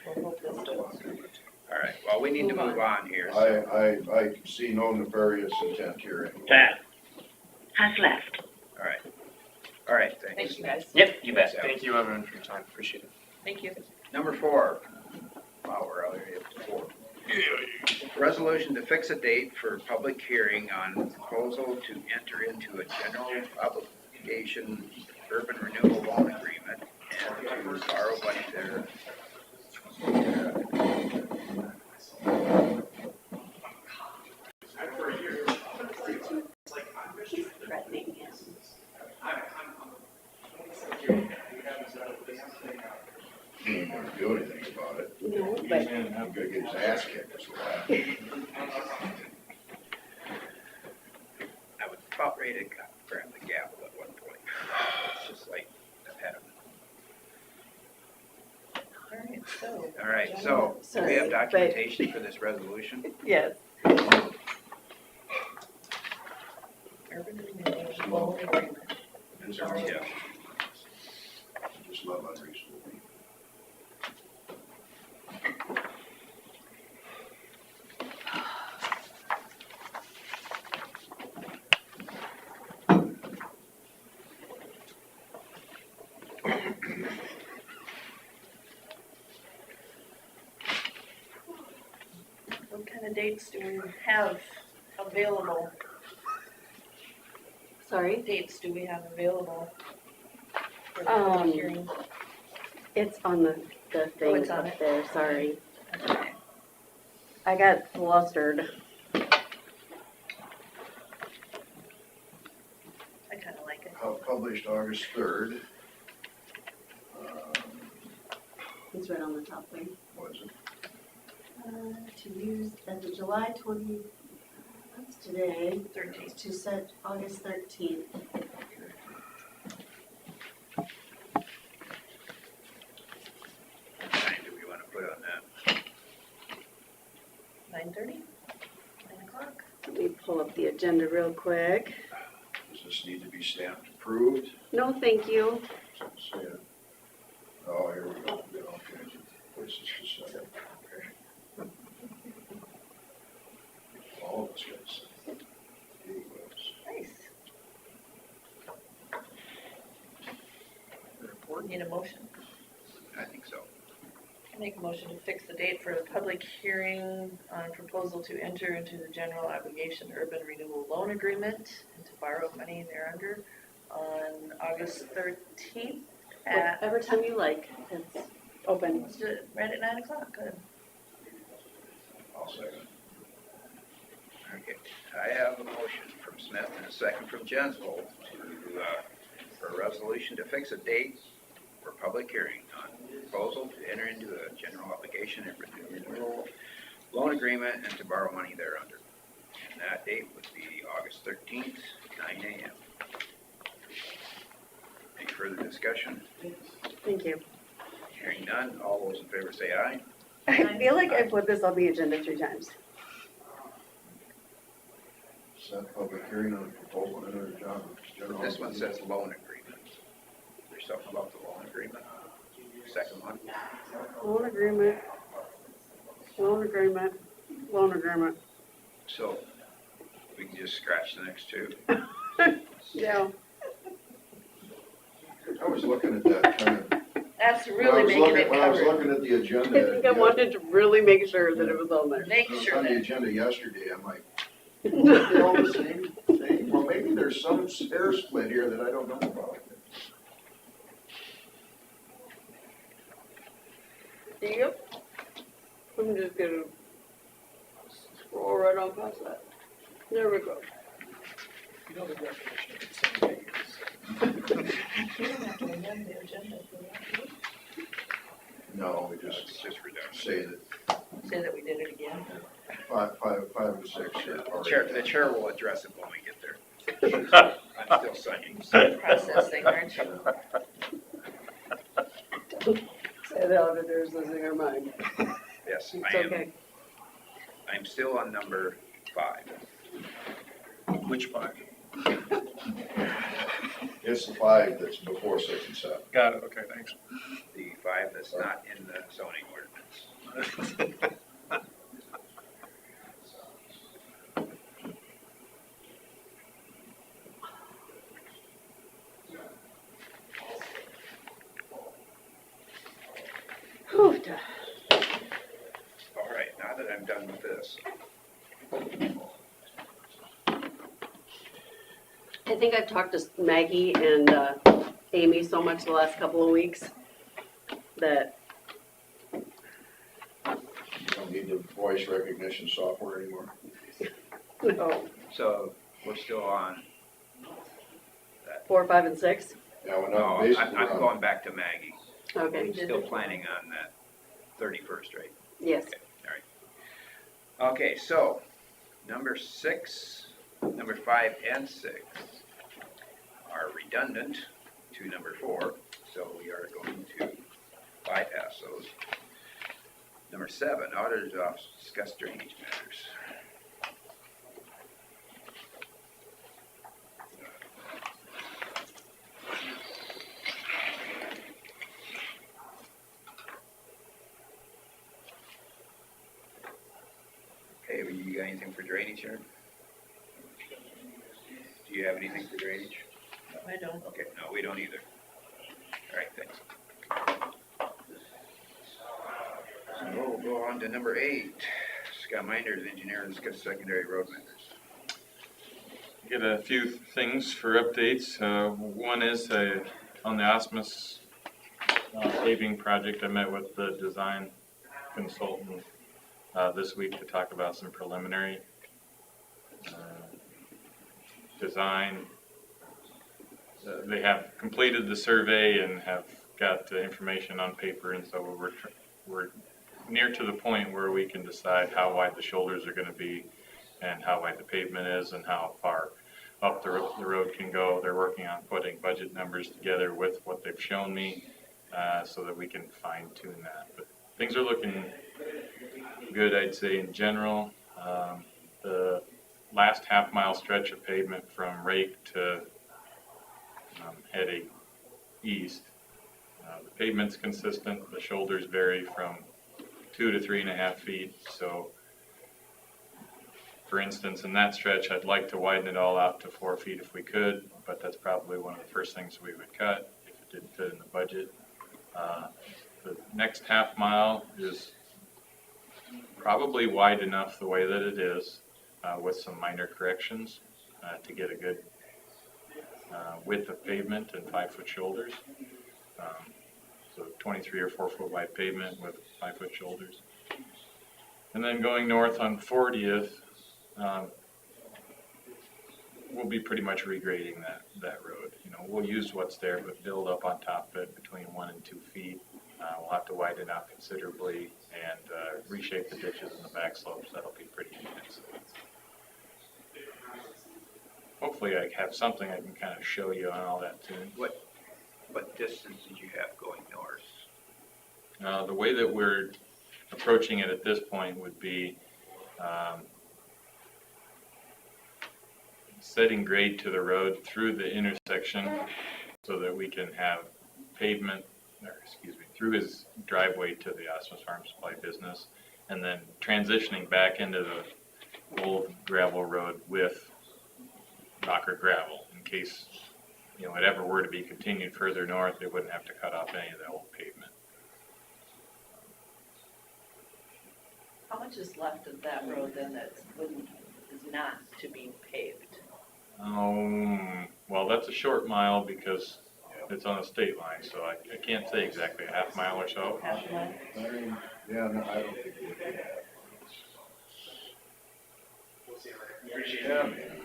We'll hope this does. All right, well, we need to move on here. So. I see no nefarious intent here anyway. That has left. All right, thanks. Thank you, guys. Yep, you bet. Thank you, everyone, for your time. Appreciate it. Thank you. Number 4. Wow, we're already up to 4. Resolution to fix a date for public hearing on proposal to enter into a general obligation urban renewal loan agreement and to borrow money there. kicked us. I was about ready to grab the gavel at one point. It's just like, I've had them. All right, so. All right, so, do we have Sorry, but- documentation for this resolution? Yes. Urban renewal loan agreement. Yeah. Just love unreasonable. What kind of dates do we have available? Sorry, Dates do we have available? For the Um, public hearing? it's on the Oh, thing it's on up it. there, sorry. Okay. I got flustered. I kinda like it. Published August 3rd. It's right on the top there. What is it? To use at the July 20, that's today, 13th. to set August 13th. What time do we want to put on that? 9:30? 9 o'clock? Let me pull up the agenda real quick. Does this need to be stamped approved? No, thank you. Say it. Oh, here we go. We got all kinds of places to set it. Okay. All of us got to set it. Gee whiz. Nice. Need a motion? I think so. I make a motion to fix the date for the public hearing on proposal to enter into the general obligation urban renewal loan agreement and to borrow money thereunder on August 13th at, Whatever time you like, it's open. let's do it right at 9 o'clock, good. I'll second. Okay, I have a motion from Smith and a second from Jensvold to, for a resolution to fix a date for public hearing on proposal to enter into a general obligation and renewal loan agreement and to borrow money thereunder. And that date would be August 13th, 9 a.m. Any further discussion? Thank you. Hearing none, all those in favor say aye. I feel like I put this on the agenda 3 times. Set public hearing on proposal to enter job. General This one says loan agreement. There's something about the loan agreement? Second one? Loan agreement, loan agreement, loan agreement. So we can just scratch the next two. Yeah. I was looking at that kind of. That's when I really was making looking- it When I was covered. looking at the I agenda. think I wanted to really make sure that it was on there. Make It was sure on the that, agenda yesterday, I'm like, they're all the same thing. Well, maybe there's some hair split here that I don't know about. Yep. I'm just gonna scroll right on past that. There we go. you don't have to amend the agenda for that. No, we It's just just reduction. say that Say that we did it again. five and six are The chair will address it when we get there. I'm still signing. Processing, aren't you? Say the auditor's losing her mind. Yes, It's I am. okay. I'm still on number 5. Which 5? It's the 5 that's before 6 and 7. Got it, okay, thanks. The 5 that's not in the zoning ordinance. Whew, All right, now that I'm done with this, I think I've talked to Maggie and Amy so much the last couple of weeks that, You don't need the voice recognition software anymore. no, so we're still on, 4, 5, and 6. Yeah, we're no, not basically I'm on. going back to Maggie. Okay, We did Still it. planning on that 31st, right? yes. Okay, so, number 5 and 6 are redundant to number 4, so we are going to bypass those. Number 7, auditor's office discuss drainage matters. Okay, you got anything for drainage here? Do you have anything for drainage? I don't. Okay, no, we don't either. All right, thanks. So we'll go on to number 8. Scott Minders, engineer, and discuss secondary road matters. Get a few things for updates. One is on the Osmus paving project. I met with the design consultant this week to talk about some preliminary design. They have completed the survey and have got the information on paper, and so we're near to the point where we can decide how wide the shoulders are going to be and how wide the pavement is and how far up the road can go. They're working on putting budget numbers together with what they've shown me so that we can fine tune that. But things are looking good, I'd say, in general. The last half-mile stretch of pavement from Rake to heading east, the pavement's consistent. The shoulders vary from 2 to 3.5 feet. So, for instance, in that stretch, I'd like to widen it all out to 4 feet if we could, but that's probably one of the first things we would cut if it didn't fit in the budget. The next half mile is probably wide enough the way that it is, with some minor corrections to get a good width of pavement and 5-foot shoulders. So 23 or 4 foot wide pavement with 5-foot shoulders. And then going north on 40th, we'll be pretty much regrading that road. You know, we'll use what's there, but build up on top of it between 1 and 2 feet. We'll have to widen out considerably and reshape the ditches and the back slopes. That'll be pretty intense. Hopefully I have something I can kind of show you on all that too. What distance did you have going north? The way that we're approaching it at this point would be setting grade to the road through the intersection so that we can have pavement, through his driveway to the Osmus Farm Supply business, and then transitioning back into the old gravel road with rocker gravel in case, you know, it ever were to be continued further north, they wouldn't have to cut off any of the old pavement. How much is left of that road then that is not to be paved? Well, that's a short mile because it's on a state line, so I can't say exactly, a half mile or so. Half a mile? Yeah, no, I don't think it would be that. Yeah, maybe,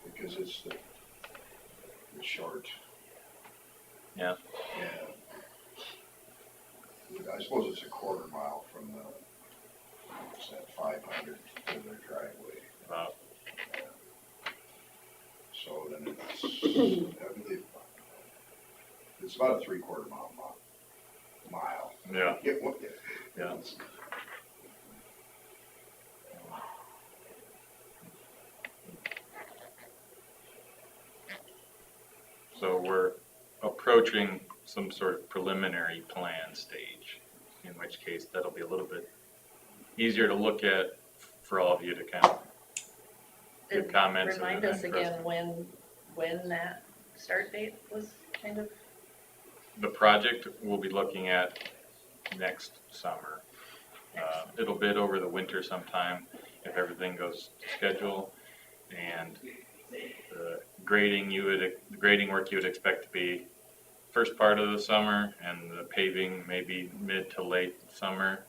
because it's the short. Yeah. Yeah. I suppose it's a quarter mile from what's that, 500 to their driveway. About. So then it's about a 3/4 mile. Yeah. Yeah. So we're approaching some sort of preliminary plan stage, in which case that'll be a little bit easier to look at for all of you to kind of give comments. Remind us again when that start date was kind of? The project we'll be looking at next summer. It'll bid over the winter sometime if everything goes to schedule, and the grading work you would expect to be first part of the summer, and the paving maybe mid to late summer.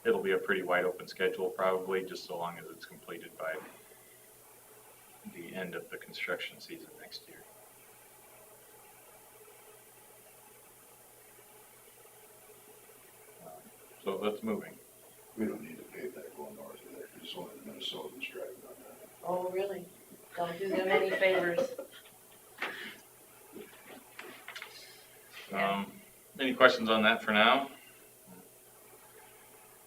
It'll be a pretty wide open schedule probably, just so long as it's completed by the end of the construction season next year. So that's moving. We don't need to pave that going north either. Minnesotans driving on that. Oh, really? Don't do them any favors. Any questions on that for now?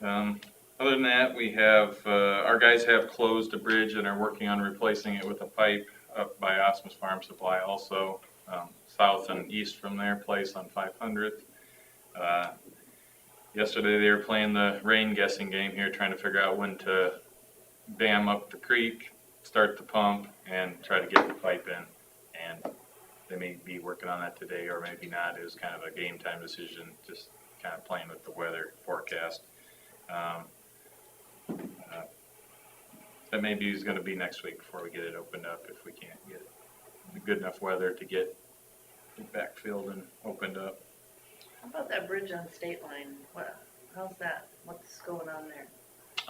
Other than that, we have, our guys have closed a bridge and are working on replacing it with a pipe up by Osmus Farm Supply also, south and east from their place on 500th. Yesterday they were playing the rain guessing game here, trying to figure out when to dam up the creek, start the pump, and try to get the pipe in. And they may be working on that today or maybe not. It was kind of a game time decision, just kind of playing with the weather forecast. That maybe is going to be next week before we get it opened up if we can't get good enough weather to get it backfilled and opened up. How about that bridge on State Line? How's that? What's going on there?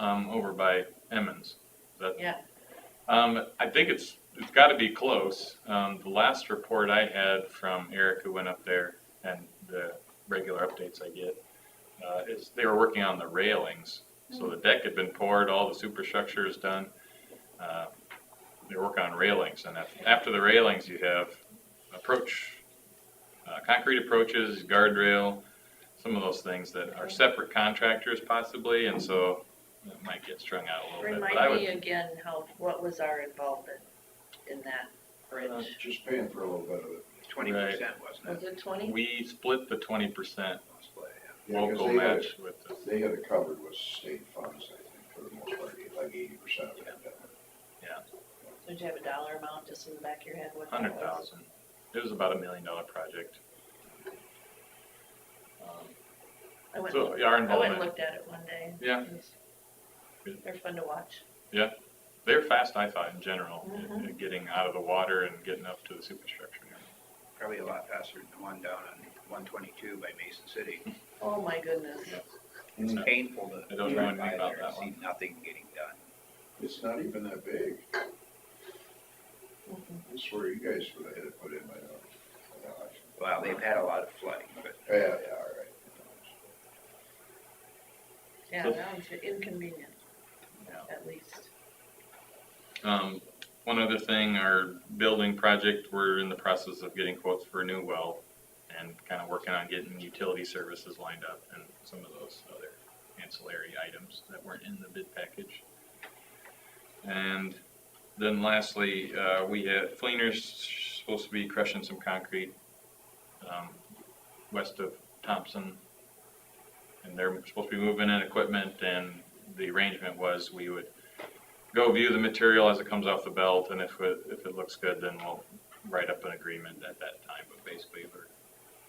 Over by Emmons. Yeah. I think it's got to be close. The last report I had from Eric, who went up there, and the regular updates I get, is they were working on the railings. So the deck had been poured, all the superstructure is done. They work on railings, and after the railings, you have concrete approaches, guardrail, some of those things that are separate contractors possibly, and so it might get strung out a little bit. But Remind me again, what was our involvement in that bridge? Just paying for a little bit of it. 20%, wasn't Was it? it 20? we split the 20% Yeah, 'cause local they had match it- with the, They had it covered with state funds, I think, for the most part, like 80% of it. Did you have a dollar amount just in the back of your head? What that was? 100,000. It was about $1 million project. I went, So our I went and involvement, looked at it one day. Yeah. It was- They're fun to watch. they're fast, I thought, in general, Mhm. in getting out of the water and getting up to the superstructure. Probably a lot faster than the one down on 122 by Mason City. Oh, my goodness. Yeah. It's painful to I don't know drive anything by about there and that see one. nothing getting done. It's not even that big. Mhm. I swear you guys would have had it put in by now. Well, they've had a lot of flooding, but Yeah, all right. Yeah, So- that was inconvenient, Yeah. at least. One other thing, our building project, we're in the process of getting quotes for a new well and kind of working on getting utility services lined up and some of those other ancillary items that weren't in the bid package. And then lastly, we had Fleener's supposed to be crushing some concrete west of Thompson. And they're supposed to be moving in equipment, and the arrangement was we would go view the material as it comes off the belt, and if it looks good, then we'll write up an agreement at that time. But basically,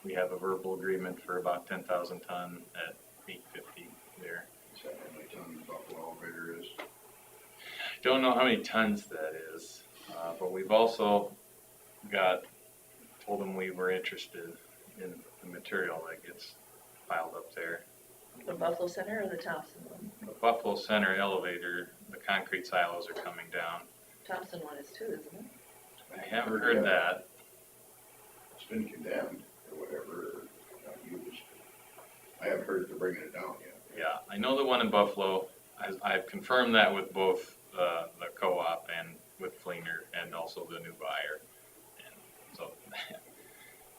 we have a verbal agreement for about 10,000 ton at $850 there. Is that how many tons the Buffalo elevator is? Don't know how many tons that is, but we've also told them we were interested in the material that gets piled up there. The Buffalo Center or the Thompson one? The Buffalo Center elevator, the concrete silos are coming down. Thompson one is too, isn't it? I haven't heard that. It's been condemned or whatever, or not used. I haven't heard if they're bringing it down yet. Yeah, I know the one in Buffalo. I've confirmed that with both the co-op and with Fleener and also the new buyer. And so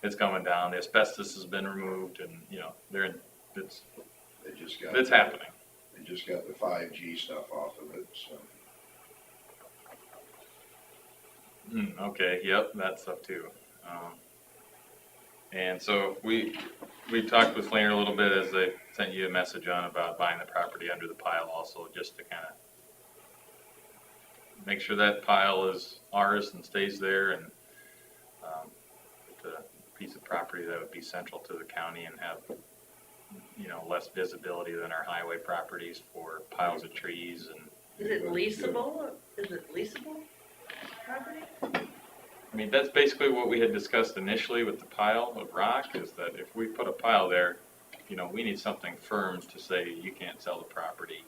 it's coming down. The asbestos has been removed, and They just got. it's happening. They just got the 5G stuff off of it, so. Okay, yep, that stuff too. And so we talked with Fleener a little bit as they sent you a message on about buying the property under the pile also, just to kind of make sure that pile is ours and stays there, and it's a piece of property that would be central to the county and have, less visibility than our highway properties for piles of trees and. Is it leasable? Is it leasable property? I mean, that's basically what we had discussed initially with the pile of rock, is that if we put a pile there, we need something firm to say you can't sell the property.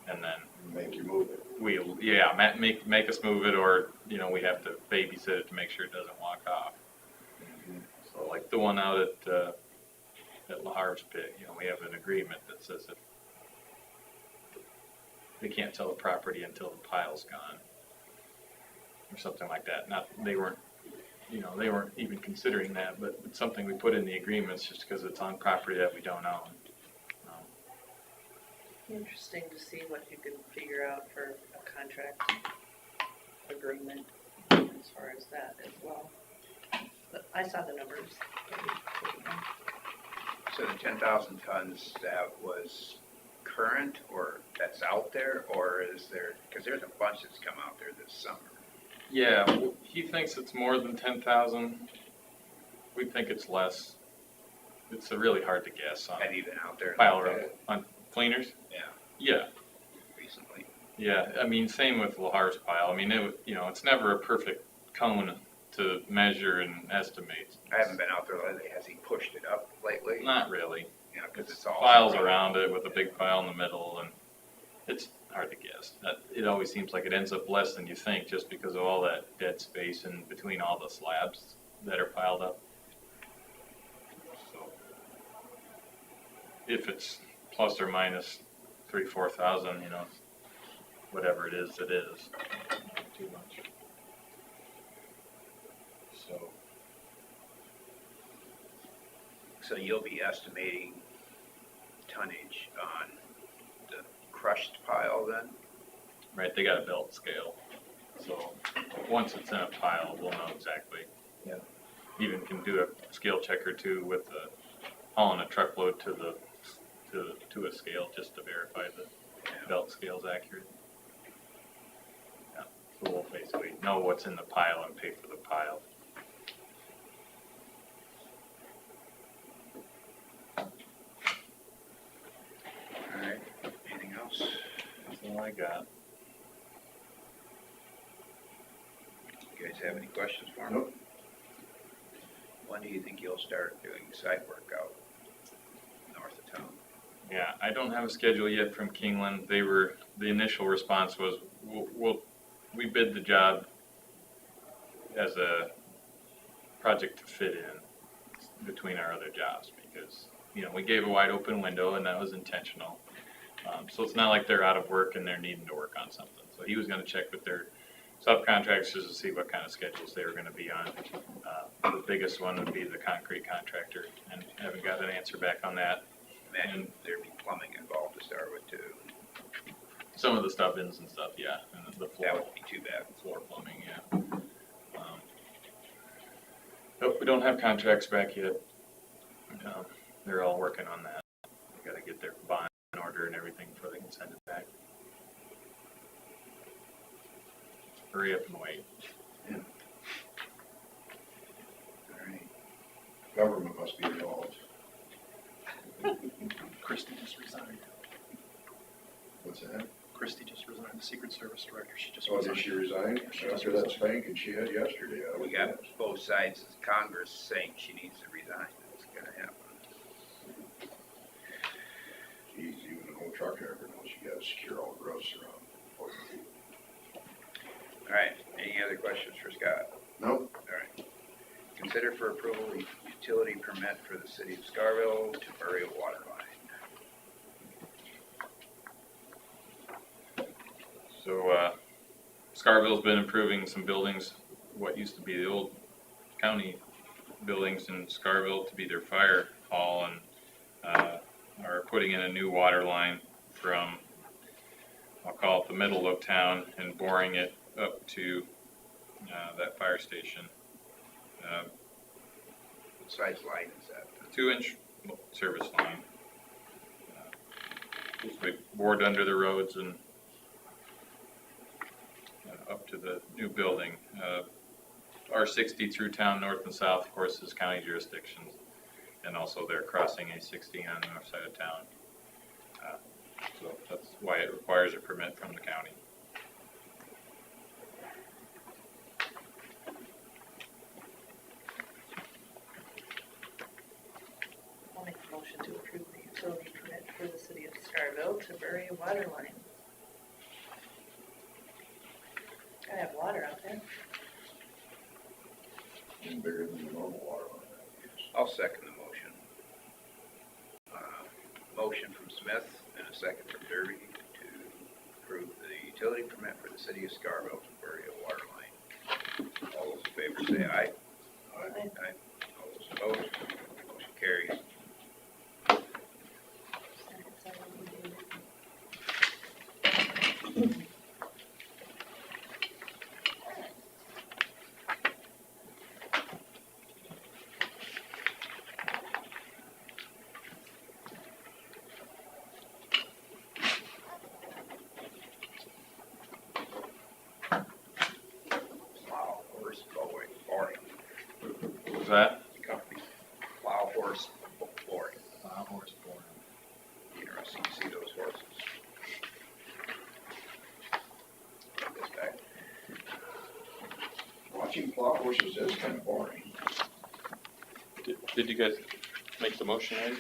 And then Make you move it. make us move it, or, we have to babysit it to make sure it doesn't walk off. So like the one out at La Harv's pit, we have an agreement that says they can't sell the property until the pile's gone. Or something like that. Not, they weren't even considering that, but it's something we put in the agreements just because it's on property that we don't own. Interesting to see what you can figure out for a contract agreement as far as that as well. But I saw the numbers. So the 10,000 tons, that was current, or that's out there, or is there, because there's a bunch that's come out there this summer. Yeah, well, he thinks it's more than 10,000. We think it's less. It's really hard to guess on Have you been out there? and pile looked at road, it on cleaners. Yeah. Yeah, Recently? yeah. I mean, same with Lahar's pile. I mean, it's never a perfect cone to measure and estimate. I haven't been out there lately. Has he pushed it up lately? Not really. Yeah, because It's it's all. piles around it with a big pile in the middle, and it's hard to guess. It always seems like it ends up less than you think just because of all that dead space in between all the slabs that are piled up. So if it's plus or minus 3,000-4,000, whatever it is, it is. Not too much. So you'll be estimating tonnage on the crushed pile then? Right, they got a belt scale. So once it's in a pile, we'll know exactly. Yeah. Even can do a scale check or two with hauling a truckload to a scale just to verify the belt scale's accurate. Yeah. So we'll basically know what's in the pile and pay for the pile. All right, anything else? That's all I got. You guys have any questions for me? Nope. When do you think you'll start doing site work out north of town? Yeah, I don't have a schedule yet from Kingland. The initial response was, we bid the job as a project to fit in between our other jobs because, we gave a wide open window and that was intentional. So it's not like they're out of work and they're needing to work on something. So he was gonna check with their subcontractors to see what kind of schedules they were gonna be on. The biggest one would be the concrete contractor, and haven't got an answer back on that. Imagine there'd be plumbing involved to start with too. Some of the stubbins and stuff, yeah, and the That floor, wouldn't be too bad. floor plumbing, yeah. Nope, we don't have contracts back yet. They're all working on that. They gotta get their bond in order and everything before they can send it back. Hurry up and wait. All right. Government must be involved. Christie just resigned. What's that? Christie just resigned, the Secret Service director. She just Oh, resigned. did she resign? After that spanking she had yesterday. We got both sides of Congress saying she needs to resign. It's gonna happen. Geez, even an old truck driver knows you gotta secure all the roads around. All right, any other questions for Scott? Nope. All right. Consider for approval the utility permit for the city of Scarville to bury a water line. So, Scarville's been improving some buildings, what used to be the old county buildings in Scarville to be their fire hall, and are putting in a new water line from, I'll call it the middle of town, and boring it up to that fire station. What size line is that? 2-inch service line. Basically bored under the roads and up to the new building. R60 through town, north and south, of course, is county jurisdictions. And also they're crossing A60 on the north side of town. So that's why it requires a permit from the county. I'll make a motion to approve the utility permit for the city of Scarville to bury a water line. Gotta have water out there. And bigger than the normal water line, I guess. I'll second the motion. Motion from Smith and a second from Derby to utility permit for the city of Scarborough to bury a water line. All those in favor say aye. Aye. Aye. All those opposed, motion carries. Plow horse boring. What was that? Company. Plow horse boring. Horse born. Interesting to see those horses. This back. Watching plow horses is kind of boring. Did you guys make the motion, Eddie?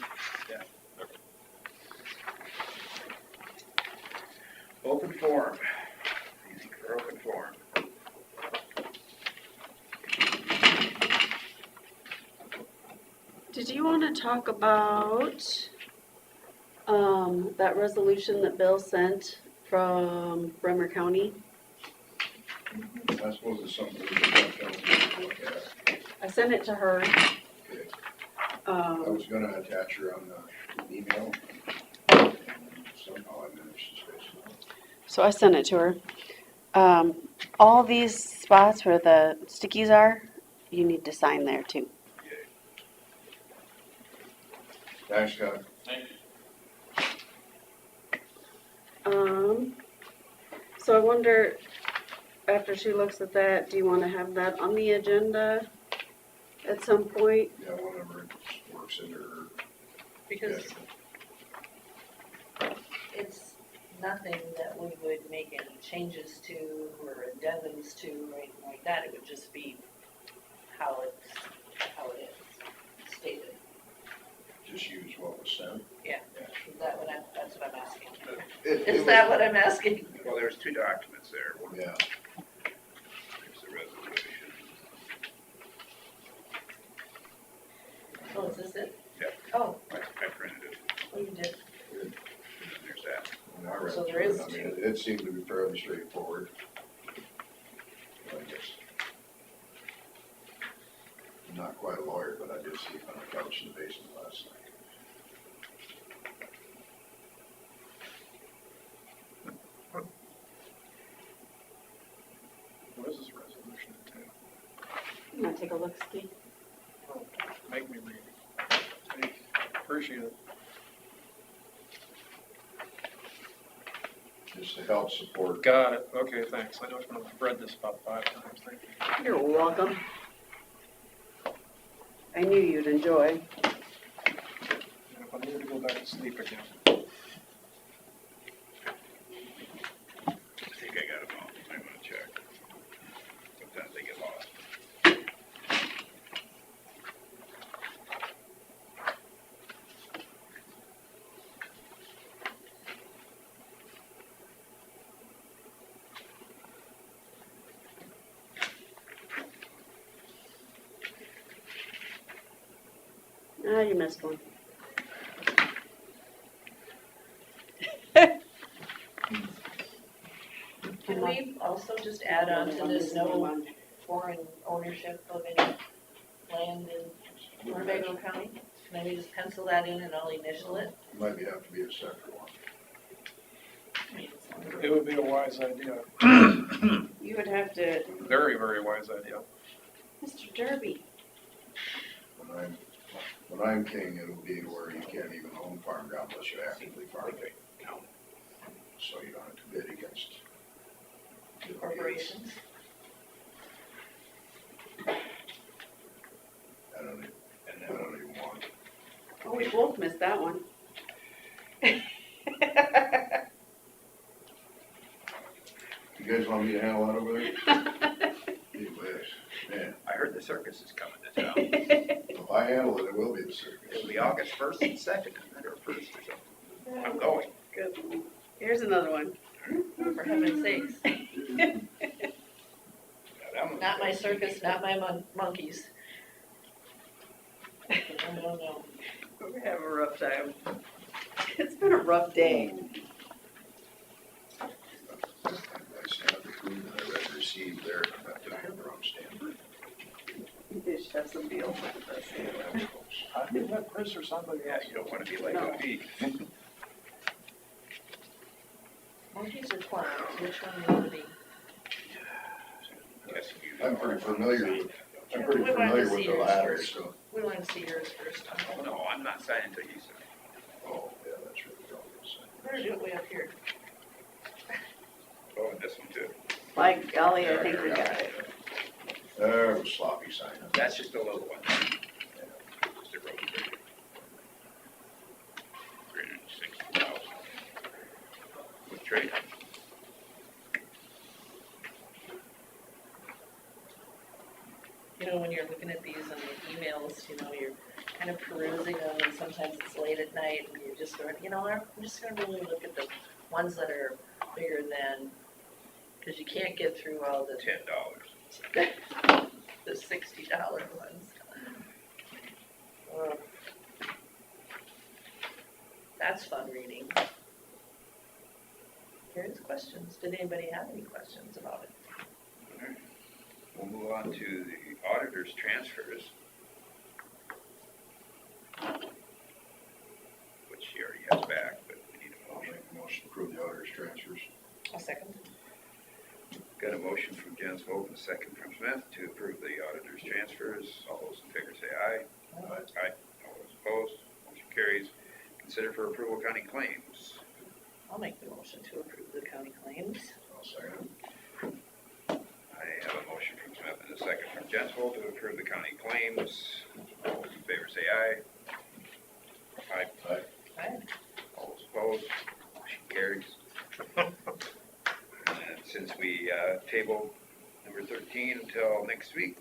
Open forum. Easy for open forum. Did you want to talk about, that resolution that Bill sent from Bremer County? I suppose it's something we can look at. I sent it to her. Okay. I Um, was gonna attach her on the email. Somehow I managed to space it out. so I sent it to her. All these spots where the stickies are, you need to sign there too. Thanks, Scott. So I wonder, after she looks at that, do you want to have that on the agenda at some point? Yeah, whenever it works into her Because schedule. it's nothing that we would make any changes to or addendums to or anything like that. It would just be how it is stated. Just use what was sent. Is that what that's what I'm asking. It Is was- that what I'm asking? Well, there's two documents there. One Yeah, is the resolution. Oh, is this it? Yeah. Oh, I printed it. well, you did. And then there's that. and I read So there through it. is I mean, it seemed to be fairly straightforward. I guess. I'm not quite a lawyer, but I did sleep on the couch in the basement last night. What is this resolution entail? You want to take a look, Steve? Make me read. Thank you. Appreciate it. Just to help support. Got it. Okay, thanks. I know I've read this about 5 times. Thank you. You're welcome. I knew you'd enjoy. And if I need to go back to sleep again. I think I got them all. I'm gonna check. Sometimes they get lost. Ah, you missed one. Can we also just add on to this no foreign ownership of any land in Winnebago County? Can we just pencil that in and I'll initial it? Might have to be a separate one. It would be a wise idea. You would have to, Very, very wise idea. Mr. Derby. When I'm king, it'll be where you can't even own farm ground unless you actively farm it. So you don't have to bid against the Corporations? I don't even want. Oh, we both missed that one. You guys want me to handle that over there? You wish. Man, I heard the circus is coming to town. if I handle it, it will be the circus. It'll be August 1st and 2nd, or 1st or something. I'm going. Good one. Here's another one. For heaven's sakes. Now, that one's- Not my circus, not my monkeys. No. We're having a rough time. It's been a rough day. Just have some deals with this. I think that Chris or somebody Yeah, else. you don't wanna be like No. me. Monkeys or clowns, which one you wanna be? Guess you- I'm pretty familiar, We with wanted to see the yours latter, first. so. We wanna see yours first. Oh, no, I'm not signing until you sign. Oh, yeah, that's really obvious. Better do it way up here. Oh, and this one too. By golly, I think we got it. There was sloppy signing. That's just a little one. Just a road grader. 360,000. With trade. You know, when you're looking at these on the emails, you know, you're kind of perusing them and sometimes it's late at night and you're just going, you know, I'm just gonna really look at the ones that are bigger than, cause you can't get through all the $10. the $60 ones. Uh, That's fun reading. Here's questions. Did anybody have any questions about it? Alright. We'll move on to the auditor's transfers. Which she already has back, but we need a I'll motion. make a motion to approve the auditor's transfers. A second. Got a motion from Jens Vogt and a second from Smith to approve the auditor's transfers. All those in favor say aye. Aye. All those opposed, motion carries. Consider for approval county claims. I'll make the motion to approve the county claims. I'll second. I have a motion from Smith and a second from Jens Vogt to approve the county claims. All those in favor say aye. Aye. Aye. All those opposed, motion carries. And since we tabled number 13 until next week,